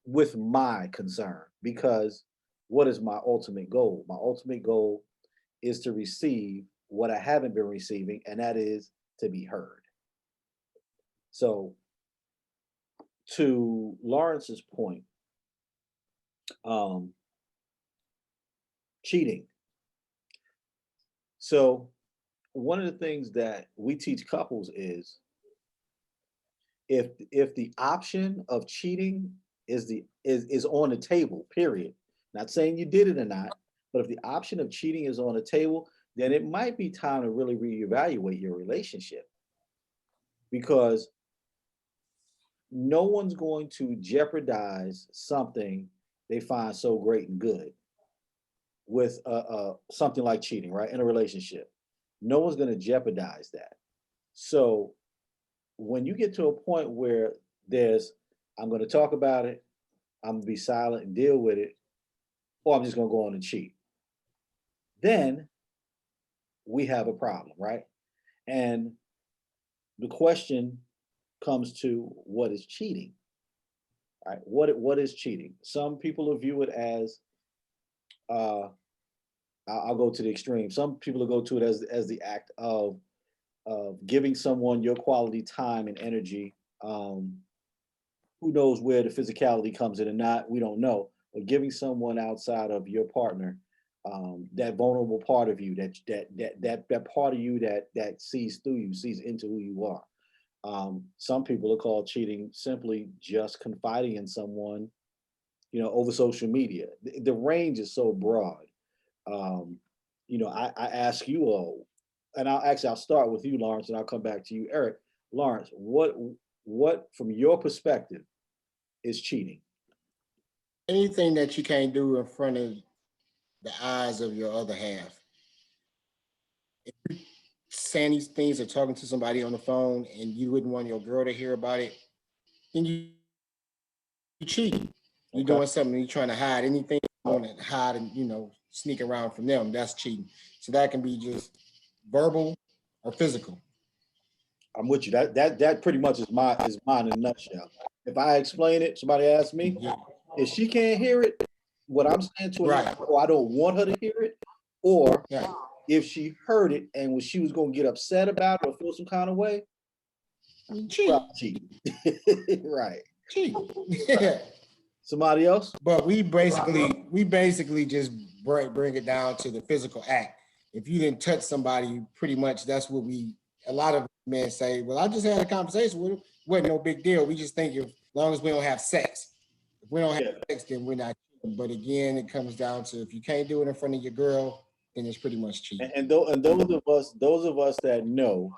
B: with my concern. Because what is my ultimate goal? My ultimate goal is to receive what I haven't been receiving, and that is to be heard. So, to Lawrence's point, cheating. So one of the things that we teach couples is if the option of cheating is on the table, period. Not saying you did it or not, but if the option of cheating is on the table, then it might be time to really reevaluate your relationship, because no one's going to jeopardize something they find so great and good with something like cheating, right? In a relationship, no one's going to jeopardize that. So when you get to a point where I'm going to talk about it, I'm going to be silent and deal with it, or I'm just going to go on and cheat, then we have a problem, right? And the question comes to what is cheating. All right, what is cheating? Some people will view it as I'll go to the extreme. Some people will go to it as the act of giving someone your quality time and energy. Who knows where the physicality comes in or not? We don't know. But giving someone outside of your partner that vulnerable part of you, that part of you that sees through you, sees into who you are. Some people are called cheating simply just confiding in someone, over social media. The range is so broad. I ask you all, and I'll start with you, Lawrence, and I'll come back to you, Eric. Lawrence, what from your perspective is cheating?
G: Anything that you can't do in front of the eyes of your other half. If you're saying these things or talking to somebody on the phone and you wouldn't want your girl to hear about it, then you cheating. You're doing something, you're trying to hide anything you want to hide and sneak around from them. That's cheating. So that can be just verbal or physical.
B: I'm with you. That pretty much is mine in a nutshell. If I explain it, somebody asks me, if she can't hear it, what I'm saying to her, or I don't want her to hear it, or if she heard it and when she was gonna get upset about it or feel some kind of way, cheating. Right.
G: Cheating.
B: Somebody else?
G: But we basically just bring it down to the physical act. If you didn't touch somebody, pretty much that's what a lot of men say, well, I just had a conversation with him. Wasn't no big deal. We just think as long as we don't have sex. If we don't have sex, then we're not cheating. But again, it comes down to if you can't do it in front of your girl, then it's pretty much cheating.
B: And those of us that know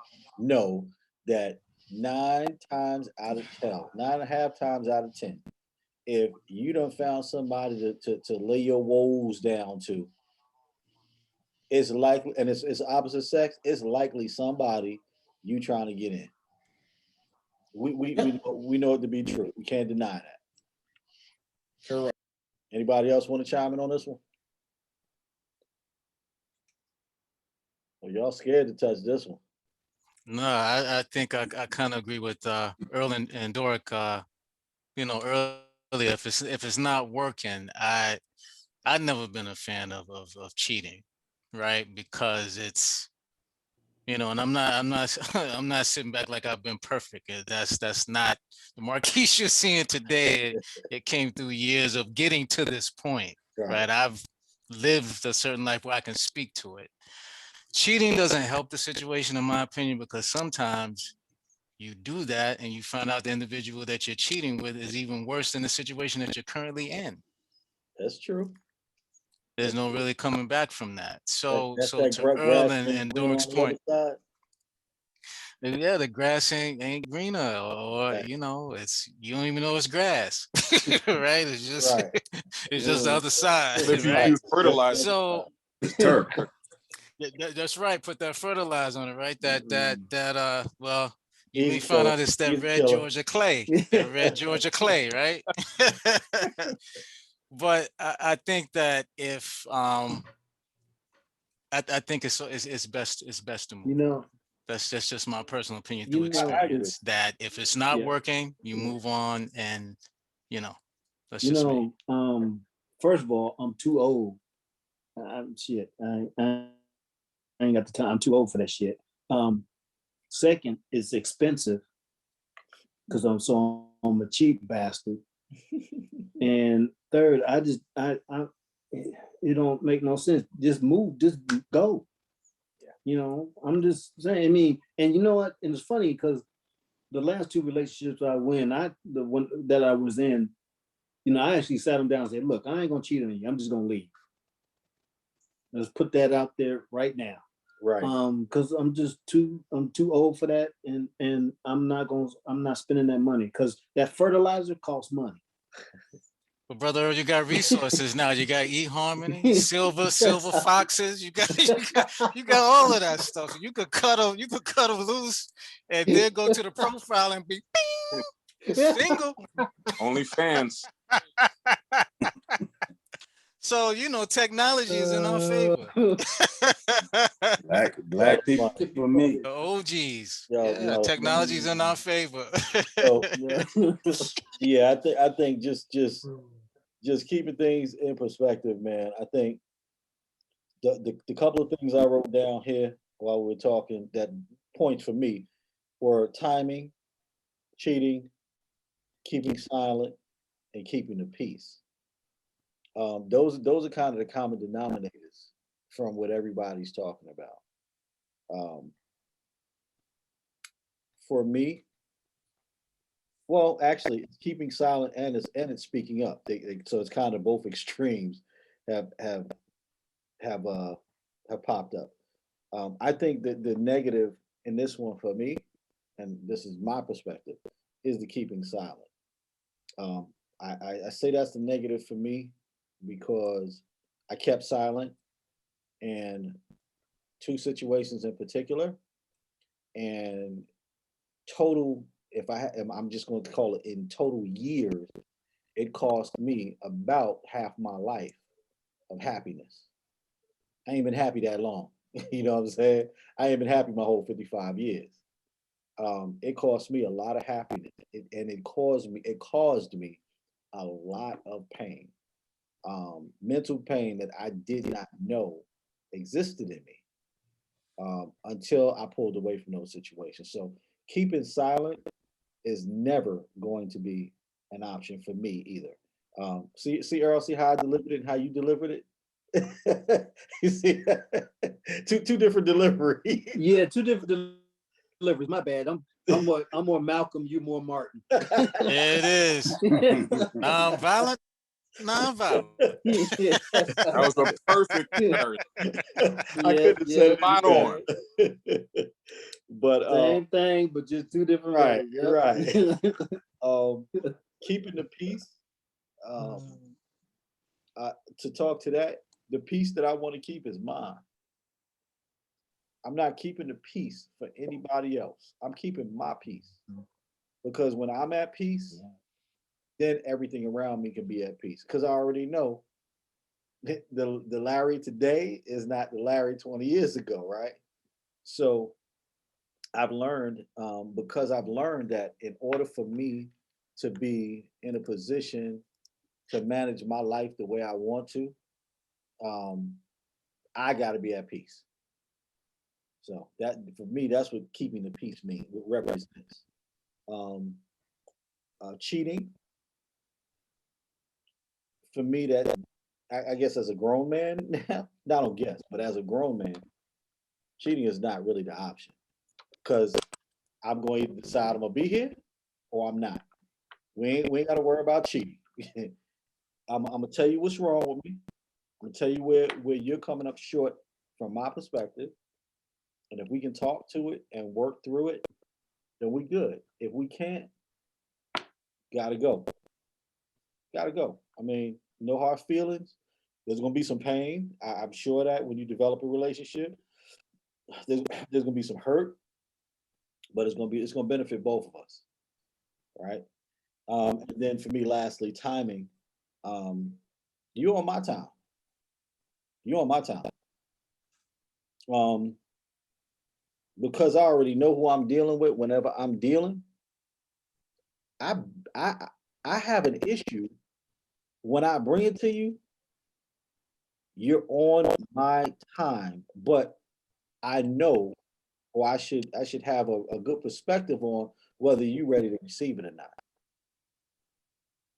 B: that 9 times out of 10, 9.5 times out of 10, if you done found somebody to lay your woes down to, it's likely, and it's opposite sex, it's likely somebody you trying to get in. We know it to be true. We can't deny that.
G: Correct.
B: Anybody else want to chime in on this one? Well, y'all scared to touch this one.
D: No, I think I kind of agree with Earl and Doric. Earlier, if it's not working, I've never been a fan of cheating, right? Because it's, and I'm not I'm not sitting back like I've been perfect. That's not the Marquise you're seeing today. It came through years of getting to this point, right? I've lived a certain life where I can speak to it. Cheating doesn't help the situation, in my opinion, because sometimes you do that and you find out the individual that you're cheating with is even worse than the situation that you're currently in.
B: That's true.
D: There's no really coming back from that. So
B: that
D: to Earl and Doric's point, yeah, the grass ain't greener, or it's, you don't even know it's grass, right? It's just it's just the other side.
I: But if you
D: right?
I: use fertilizer,
D: So that's right. Put that fertilizer on it, right? Well, you may find out it's that red Georgia clay, right? But I think that if I think it's best to move. That's just my personal opinion through experience. That if it's not working, you move on, and that's just me.
C: First of all, I'm too old. I'm shit. I ain't got the time. I'm too old for that shit. Second, it's expensive because I'm a cheap bastard. And third, it don't make no sense. Just move, just go. I'm just saying. I mean, and you know what? And it's funny because the last 2 relationships I went, the one that I was in, I actually sat them down and said, "Look, I ain't gonna cheat on you. I'm just gonna leave." Let's put that out there right now.
B: Right.
C: Because I'm too old for that, and I'm not spending that money because that fertilizer costs money.
D: But brother, you got resources now. You got eHarmony, silver foxes. You got all of that stuff. You could cut them loose, and then go to the profile and be single.
I: Only fans.
D: So technology is in our favor.
E: Black
B: Love is
E: people
B: money.
E: for me.
D: The OGs.
B: Yo,
D: Yeah,
B: yo,
D: technology's in our favor.
B: so
C: Yeah.
B: yeah, I think just keeping things in perspective, man. I think the couple of things I wrote down here while we were talking that points for me were timing, cheating, keeping silent, and keeping the peace. Those are kind of the common denominators from what everybody's talking about. Um, for me, well, actually, it's keeping silent and it's speaking up. So it's kind of both extremes have have have uh have popped up. I think that the negative in this one for me, and this is my perspective, is the keeping silent. Um, I say that's the negative for me because I kept silent in two situations in particular, and total. If I'm just going to call it in total years, it cost me about half my life of happiness. I ain't been happy that long. You know what I'm saying? I ain't been happy my whole 55 years. It cost me a lot of happiness, and it caused me a lot of pain, mental pain that I did not know existed in me until I pulled away from those situations. So keeping silent is never going to be an option for me either. See, Earl, see how I delivered it and how you delivered it. You see, two different deliveries.
C: Yeah, two different deliveries. My bad. I'm more Malcolm. You more Martin.
D: There it is. Non-violent, non-violent.
I: That was a perfect comparison.
B: I couldn't have said it
I: Spot
B: any
I: on.
B: better. But
C: Same thing, but just two different
B: right,
C: ways. Yep.
B: right. Keeping the peace. Um, to talk to that, the peace that I want to keep is mine. I'm not keeping the peace for anybody else. I'm keeping my peace because when I'm at peace, then everything around me can be at peace. Because I already know the Larry today is not the Larry 20 years ago, right? So I've learned because I've learned that in order for me to be in a position to manage my life the way I want to, um, I got to be at peace. So that for me, that's what keeping the peace means. Represents. Um, cheating for me, that I guess as a grown man now, I don't guess, but as a grown man, cheating is not really the option because I'm going to decide I'm gonna be here or I'm not. We ain't got to worry about cheating. I'm gonna tell you what's wrong with me. I'm gonna tell you where you're coming up short from my perspective, and if we can talk to it and work through it, then we good. If we can't, gotta go. Gotta go. I mean, no hard feelings. There's gonna be some pain. I'm sure that when you develop a relationship, there's gonna be some hurt, but it's gonna benefit both of us, right? And then for me, lastly, timing. Um, you on my time. You on my time. Um, because I already know who I'm dealing with. Whenever I'm dealing, I I I have an issue when I bring it to you. You're on my time, but I know, or I should have a good perspective on whether you're ready to receive it or not,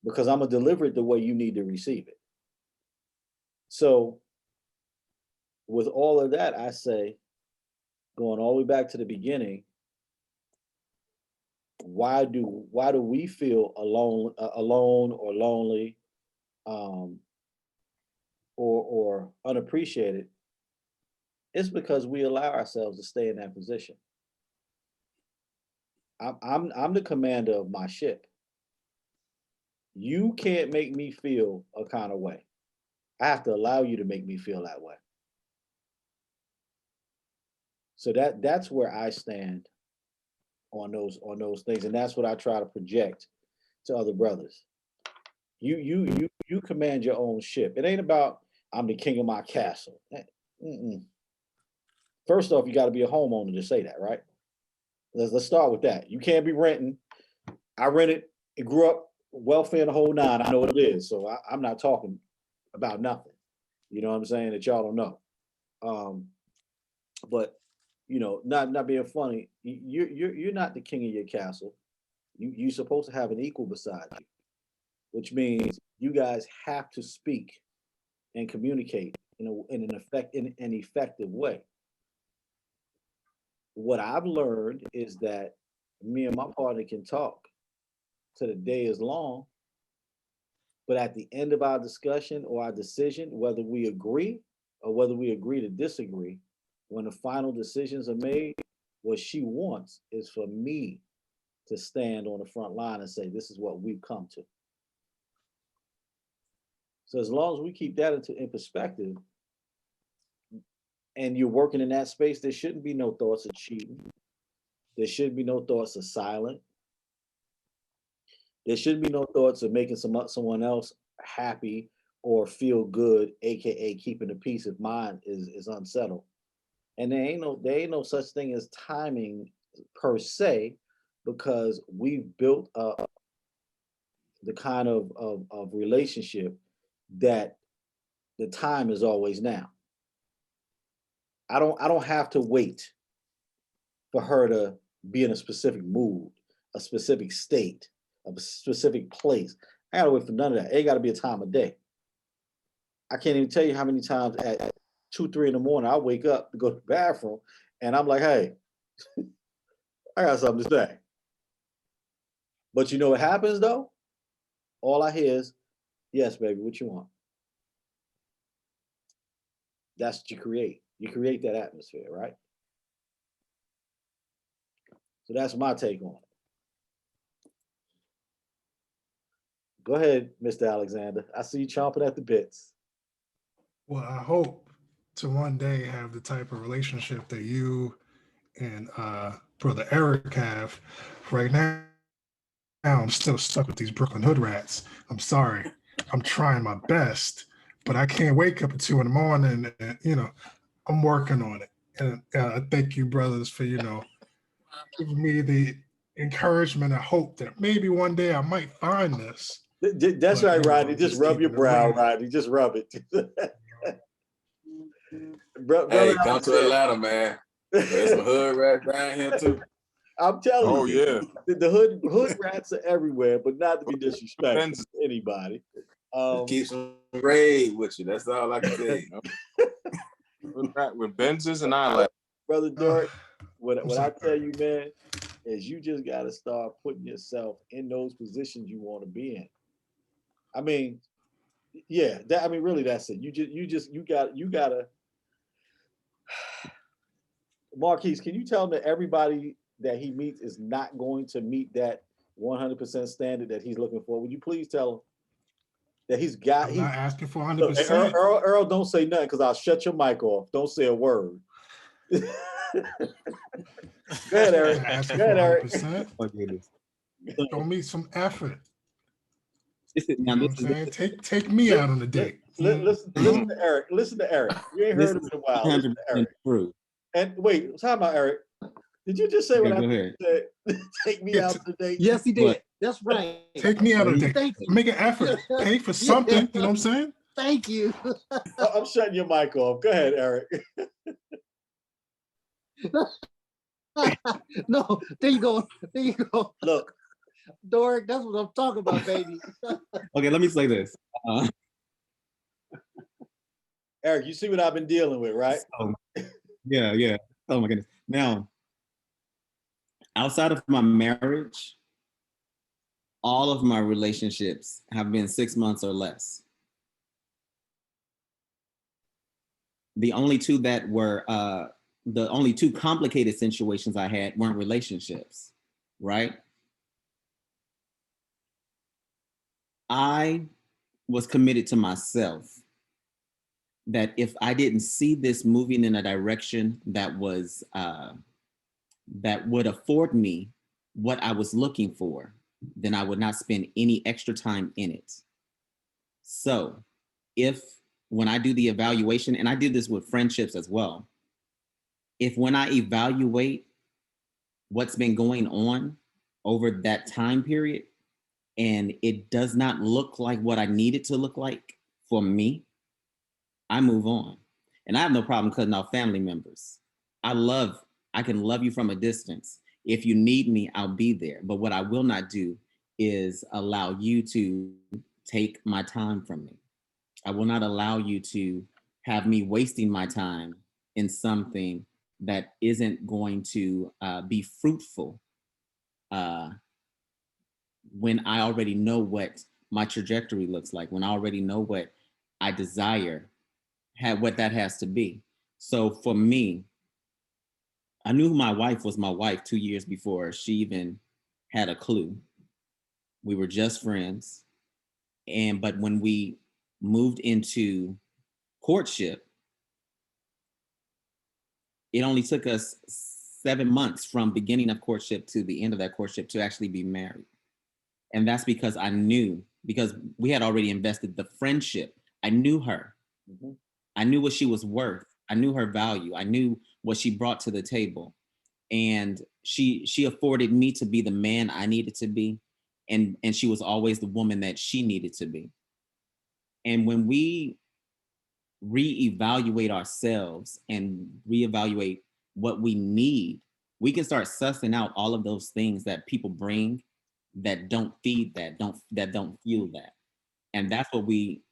B: because I'm gonna deliver it the way you need to receive it. So with all of that, I say, going all the way back to the beginning, why do we feel alone or lonely, um, or unappreciated? It's because we allow ourselves to stay in that position. I'm the commander of my ship. You can't make me feel a kind of way. I have to allow you to make me feel that way. So that's where I stand on those things, and that's what I try to project to other brothers. You command your own ship. It ain't about I'm the king of my castle. Mm-mm. First off, you got to be a homeowner to say that, right? Let's start with that. You can't be renting. I rented and grew up welfare the whole nine. I know what it is. So I'm not talking about nothing. You know what I'm saying? That y'all don't know. But you know, not being funny, you're not the king of your castle. You're supposed to have an equal beside you, which means you guys have to speak and communicate in an effective way. What I've learned is that me and my partner can talk till the day is long, but at the end of our discussion or our decision, whether we agree or whether we agree to disagree, when the final decisions are made, what she wants is for me to stand on the front line and say, this is what we've come to. So as long as we keep that in perspective, and you're working in that space, there shouldn't be no thoughts of cheating. There shouldn't be no thoughts of silent. There shouldn't be no thoughts of making someone else happy or feel good, aka keeping the peace if mine is unsettled. And there ain't no such thing as timing per se, because we've built up the kind of relationship that the time is always now. I don't have to wait for her to be in a specific mood, a specific state, a specific place. I gotta wait for none of that. It gotta be a time of day. I can't even tell you how many times at 2, 3 in the morning I wake up to go to the bathroom and I'm like, hey, I got something to say. But you know what happens though? All I hear is, yes, baby, what you want? That's what you create. You create that atmosphere, right? So that's my take on it. Go ahead, Mr. Alexander. I see you chomping at the bits.
F: Well, I hope to one day have the type of relationship that you and brother Eric have. Right now, I'm still stuck with these Brooklyn hood rats. I'm sorry. I'm trying my best, but I can't wake up at 2 in the morning. And, I'm working on it. And I thank you, brothers, for giving me the encouragement and hope that maybe one day I might find this.
B: That's
F: But,
B: right, Rodney. Just rub your
F: keeping it
B: brow,
F: real.
B: Rodney. Just rub it.
E: Hey, come to Atlanta, man. There's some hood rats down here too.
B: I'm telling
I: Oh
B: you,
I: yeah.
B: the hood rats are everywhere, but not to be disrespectful to anybody.
E: Keep some raid with you. That's all I can tell you.
I: With Benzes and I like.
B: Brother Dirk, what I tell you, man, is you just got to start putting yourself in those positions you want to be in. I mean, yeah, really, that's it. You gotta. Marquise, can you tell him that everybody that he meets is not going to meet that 100% standard that he's looking for? Would you please tell him that he's got?
F: I'm not asking for
B: Look,
F: 100%.
B: Earl, don't say nothing because I'll shut your mic off. Don't say a word. Go ahead, Eric.
F: I'm asking
B: Go ahead, Eric.
F: for 100%.
H: Oh, goodness.
F: Show me some effort.
H: This is,
F: You
H: now
F: know
H: this
F: what
H: is
F: I'm saying? Take me out on a date.
B: Listen to Eric. Listen to Eric. You ain't heard him in a while. Listen to
H: 100%
B: Eric.
H: true.
B: And wait, talk about Eric. Did you just say what
H: Okay,
B: I said? Take me out to date.
C: Yes, he did.
H: But-
C: That's right.
F: Take me out on a date.
C: Thank you.
F: Make an effort. Pay for something. You know what I'm saying?
C: Thank you.
B: I'm shutting your mic off. Go ahead, Eric.
C: No, there you go. There you go.
B: Look,
C: Doric, that's what I'm talking about, baby.
H: Okay, let me say this.
B: Eric, you see what I've been dealing with, right?
H: Yeah. Oh my goodness. Now, outside of my marriage, all of my relationships have been 6 months or less. The only two that were, the only two complicated situations I had weren't relationships, right? I was committed to myself that if I didn't see this moving in a direction that was, that would afford me what I was looking for, then I would not spend any extra time in it. So if when I do the evaluation, and I do this with friendships as well, if when I evaluate what's been going on over that time period, and it does not look like what I need it to look like for me, I move on. And I have no problem cutting off family members. I can love you from a distance. If you need me, I'll be there. But what I will not do is allow you to take my time from me. I will not allow you to have me wasting my time in something that isn't going to be fruitful when I already know what my trajectory looks like, when I already know what I desire, what that has to be. So for me, I knew my wife was my wife 2 years before she even had a clue. We were just friends. But when we moved into courtship, it only took us 7 months from beginning of courtship to the end of that courtship to actually be married. And that's because I knew, because we had already invested the friendship. I knew her. Mm-hmm. I knew what she was worth. I knew her value. I knew what she brought to the table. And she afforded me to be the man I needed to be. And she was always the woman that she needed to be. And when we reevaluate ourselves and reevaluate what we need, we can start sussing out all of those things that people bring that don't feed that don't fuel that. And that's what we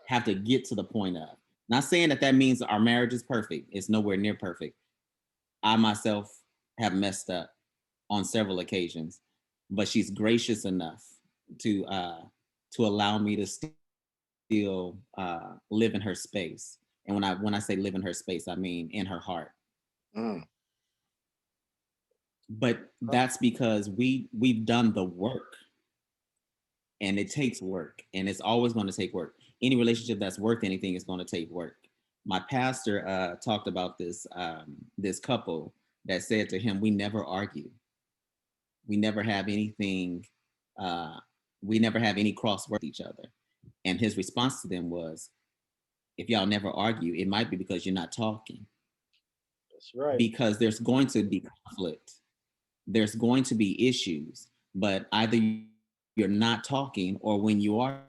H: have to get to the point of. Not saying that means our marriage is perfect. It's nowhere near perfect. I myself have messed up on several occasions, but she's gracious enough to allow me to still live in her space. And when I say live in her space, I mean in her heart. Mm. But that's because we've done the work, and it takes work, and it's always going to take work. Any relationship that's worth anything is going to take work. My pastor talked about this couple that said to him, "We never argue. We never have anything. We never have any cross with each other." And his response to them was, "If y'all never argue, it might be because you're not talking."
B: That's right.
H: Because there's going to be conflict. There's going to be issues, but either you're not talking, or when you are,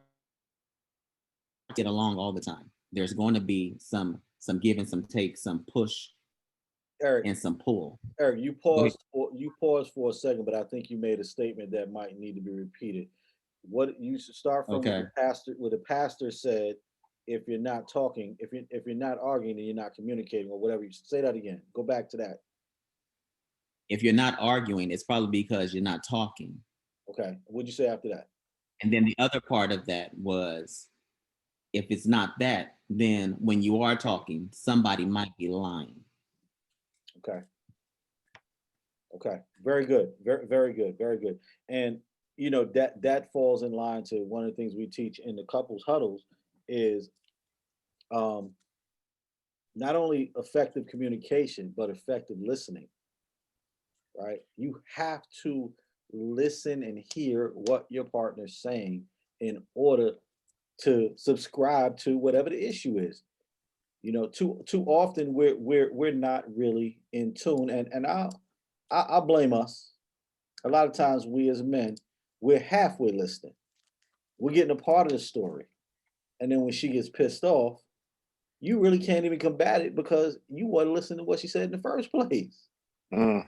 H: get along all the time. There's going to be some give and some take, some push,
B: Eric,
H: and some pull.
B: Eric, you paused for a second, but I think you made a statement that might need to be repeated. What you should start from
H: Okay.
B: what the pastor said. If you're not talking, if you're not arguing, and you're not communicating, or whatever, you say that again. Go back to that.
H: If you're not arguing, it's probably because you're not talking.
B: Okay. What'd you say after that?
H: And then the other part of that was, if it's not that, then when you are talking, somebody might be lying.
B: Okay. Okay. Very good. Very, very good. Very good. And you know, that falls in line to one of the things we teach in the couples huddles is not only effective communication, but effective listening. Right? You have to listen and hear what your partner's saying in order to subscribe to whatever the issue is. You know, too often we're not really in tune, and I'll blame us. A lot of times we as men, we're halfway listening. We're getting a part of the story, and then when she gets pissed off, you really can't even combat it because you want to listen to what she said in the first place.
H: Mm.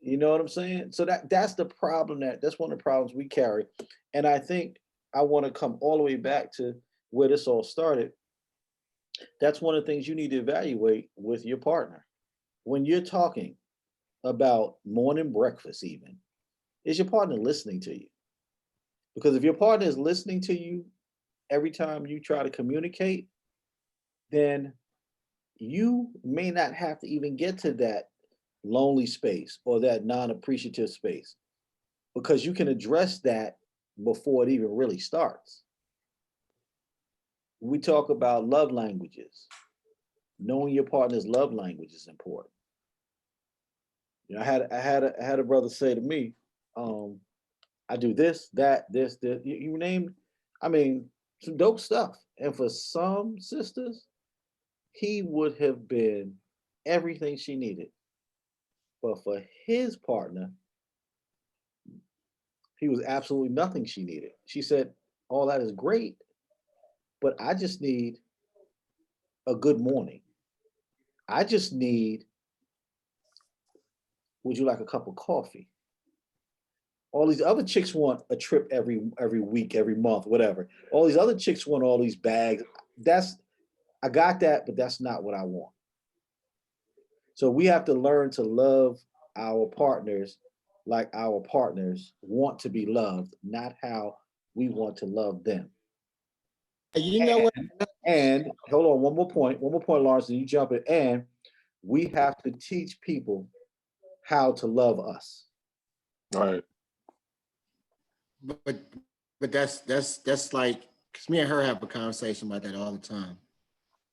B: You know what I'm saying? So that's the problem, that's one of the problems we carry. And I think I want to come all the way back to where this all started. That's one of the things you need to evaluate with your partner. When you're talking about morning breakfast, even, is your partner listening to you? Because if your partner is listening to you every time you try to communicate, then you may not have to even get to that lonely space or that non-appreciative space, because you can address that before it even really starts. We talk about love languages. Knowing your partner's love language is important. You know, I had a brother say to me, I do this, that, this, you name, I mean, some dope stuff. And for some sisters, he would have been everything she needed. But for his partner, he was absolutely nothing she needed. She said, all that is great, but I just need a good morning. I just need, would you like a cup of coffee? All these other chicks want a trip every week, every month, whatever. All these other chicks want all these bags. I got that, but that's not what I want. So we have to learn to love our partners like our partners want to be loved, not how we want to love them.
G: You know what?
B: And hold on, one more point, Lawrence, and you jump in. And we have to teach people how to love us.
I: Right.
G: But that's like, because me and her have a conversation about that all the time.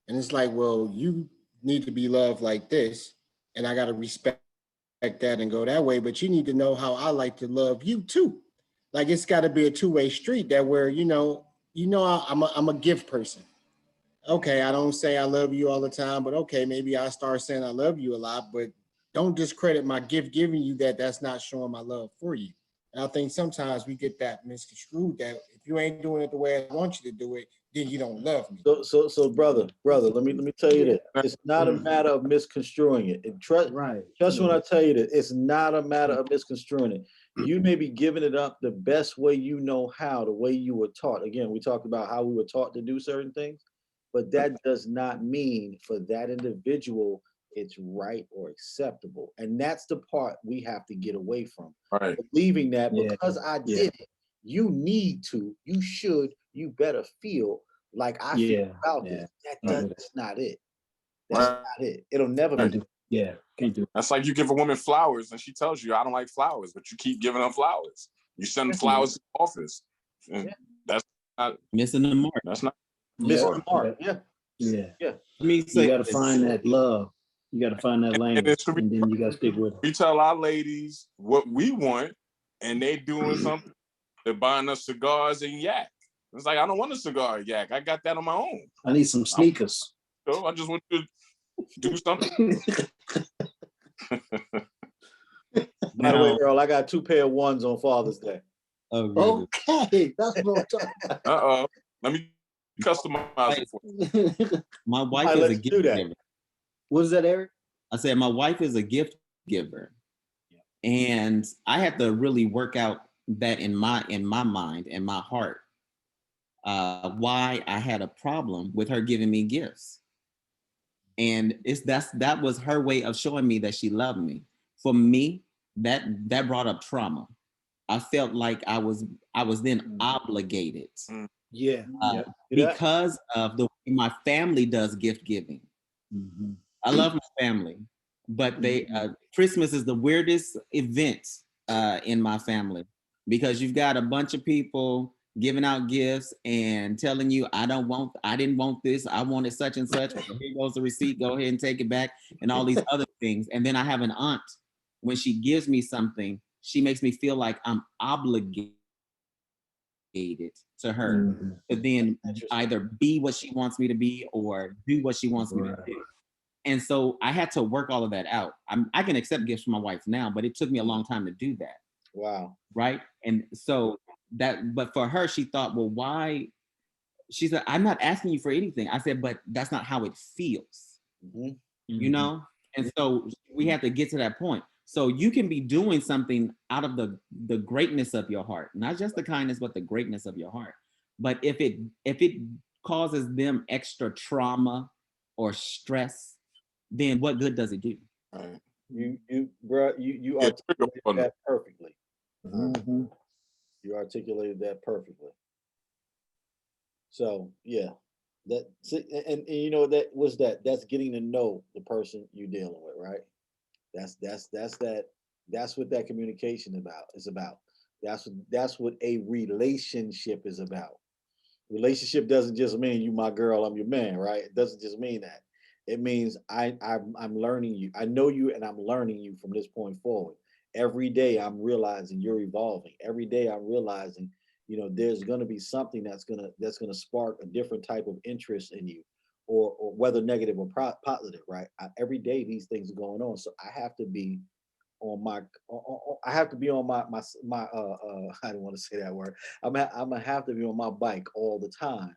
G: And it's like, well, you need to be loved like this, and I gotta respect that and go that way, but you need to know how I like to love you too. Like it's gotta be a two-way street that where, I'm a gift person. Okay, I don't say I love you all the time, but okay, maybe I start saying I love you a lot, but don't discredit my gift giving you that's not showing my love for you. And I think sometimes we get that misconstrued that if you ain't doing it the way I want you to do it, then you don't love me.
B: So brother, let me tell you this. It's not a matter of misconstruing it. Trust when I tell you that it's not a matter of misconstruing it. You may be giving it up the best way you know how, the way you were taught. Again, we talked about how we were taught to do certain things, but that does not mean for that individual it's right or acceptable. And that's the part we have to get away from.
I: Right.
B: Believing that because I did it, you need to, you should, you better feel like I feel about this. That's not it. That's not it. It'll never be.
C: Can't do it.
I: That's like you give a woman flowers and she tells you, I don't like flowers, but you keep giving her flowers. You send flowers to the office. That's not
H: missing the mark.
I: That's not
B: missing the mark.
C: Yeah.
H: Let me say
C: You got to find that love. You got to find that language, and then you got to stick with it.
I: We tell our ladies what we want, and they doing something. They're buying us cigars and yak. It's like, I don't want a cigar and yak. I got that on my own.
C: I need some sneakers.
I: So I just want to do something.
B: By the way, Earl, I got 2 pair of ones on Father's Day.
H: Oh, really?
C: Okay, that's what I'm talking about.
I: Let me customize it for you.
H: My wife is a gift giver.
C: What is that, Eric?
H: I said my wife is a gift giver, and I had to really work out that in my mind and my heart. Why I had a problem with her giving me gifts, and that was her way of showing me that she loved me. For me, that brought up trauma. I felt like I was then obligated. Because of the way my family does gift giving. Mm-hmm. I love my family, but Christmas is the weirdest event in my family because you've got a bunch of people giving out gifts and telling you, I didn't want this, I wanted such and such. Here goes the receipt, go ahead and take it back, and all these other things. And then I have an aunt, when she gives me something, she makes me feel like I'm obligated to her to then either be what she wants me to be or do what she wants me to do. And so I had to work all of that out. I can accept gifts from my wife now, but it took me a long time to do that.
B: Wow. Right.
H: And so but for her, she thought, well, why? She said, I'm not asking you for anything. I said, but that's not how it feels, you know? And so we have to get to that point. So you can be doing something out of the greatness of your heart, not just the kindness, but the greatness of your heart. But if it causes them extra trauma or stress, then what good does it do?
B: Right. You articulated that perfectly. You articulated that perfectly. So yeah, and you know that's getting to know the person you're dealing with, right? That's what that communication is about. That's what a relationship is about. Relationship doesn't just mean you my girl, I'm your man, right? It doesn't just mean that. It means I'm learning you. I know you and I'm learning you from this point forward. Every day I'm realizing you're evolving. Every day I'm realizing, there's going to be something that's going to spark a different type of interest in you, or whether negative or positive, right? Every day these things are going on, so I have to be on my I have to be on my I don't want to say that word. I'm gonna have to be on my bike all the time,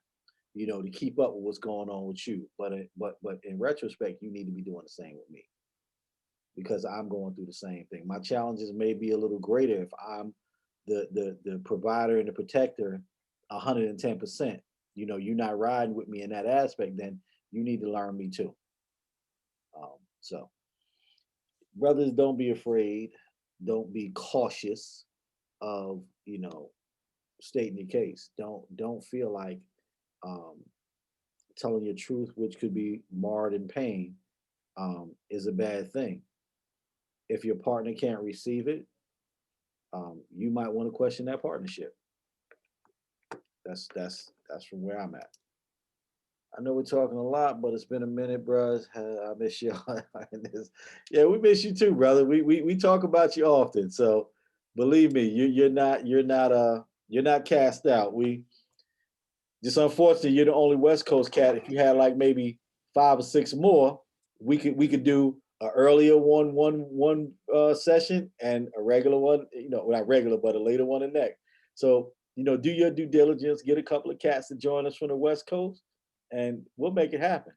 B: you know, to keep up with what's going on with you. But in retrospect, you need to be doing the same with me because I'm going through the same thing. My challenges may be a little greater if I'm the provider and the protector 110%. You know, you're not riding with me in that aspect, then you need to learn me too. So brothers, don't be afraid. Don't be cautious of, you know, stating your case. Don't feel like um, telling your truth, which could be marred in pain, is a bad thing. If your partner can't receive it, you might want to question that partnership. That's from where I'm at. I know we're talking a lot, but it's been a minute, bros. I miss you. Yeah, we miss you too, brother. We talk about you often, so believe me, you're not cast out. We just unfortunately you're the only West Coast cat. If you had like maybe 5 or 6 more, we could do an earlier one session and a regular one. You know, not regular, but a later one the next. So you know, do your due diligence. Get a couple of cats to join us from the West Coast, and we'll make it happen.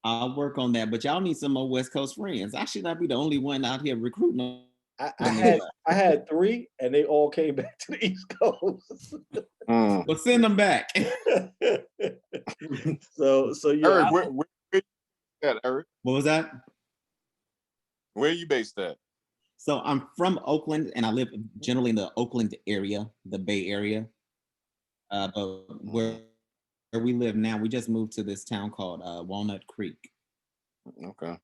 H: I'll work on that, but y'all need some more West Coast friends. I should not be the only one out here recruiting.
B: I had 3, and they all came back to the East Coast.
H: But send them back.
B: so yeah.
I: Eric, where you at, Eric?
H: What was that?
I: Where are you based at?
H: So I'm from Oakland, and I live generally in the Oakland area, the Bay Area. But where we live now, we just moved to this town called Walnut Creek.
I: Okay.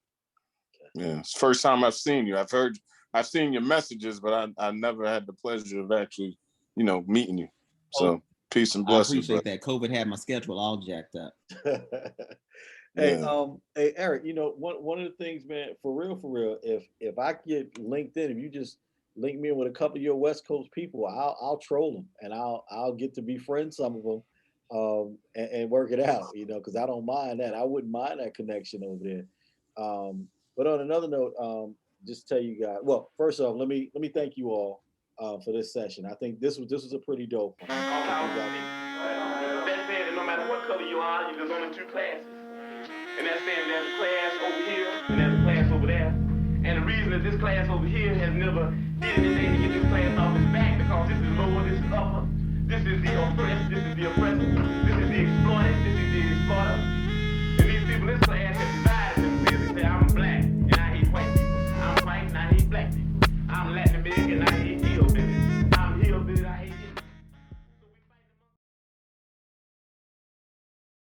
I: Yeah, it's the first time I've seen you. I've seen your messages, but I never had the pleasure of actually, you know, meeting you. So peace and
H: I
I: blessings.
H: appreciate that. COVID had my schedule all jacked up.
B: Hey,
I: Yeah.
B: hey, Eric, you know, one of the things, man, for real, if I get LinkedIn, if you just link me in with a couple of your West Coast people, I'll troll them and I'll get to befriend some of them, and work it out, you know, because I don't mind that. I wouldn't mind that connection over there. But on another note, just tell you guys. Well, first off, let me thank you all for this session. I think this was a pretty dope one.
A: That said, that no matter what color you are, there's only 2 classes. And that's saying there's a class over here and there's a class over there. And the reason that this class over here has never did anything to get this class off its back because this is lower, this is upper. This is the oppressed, this is the oppressor.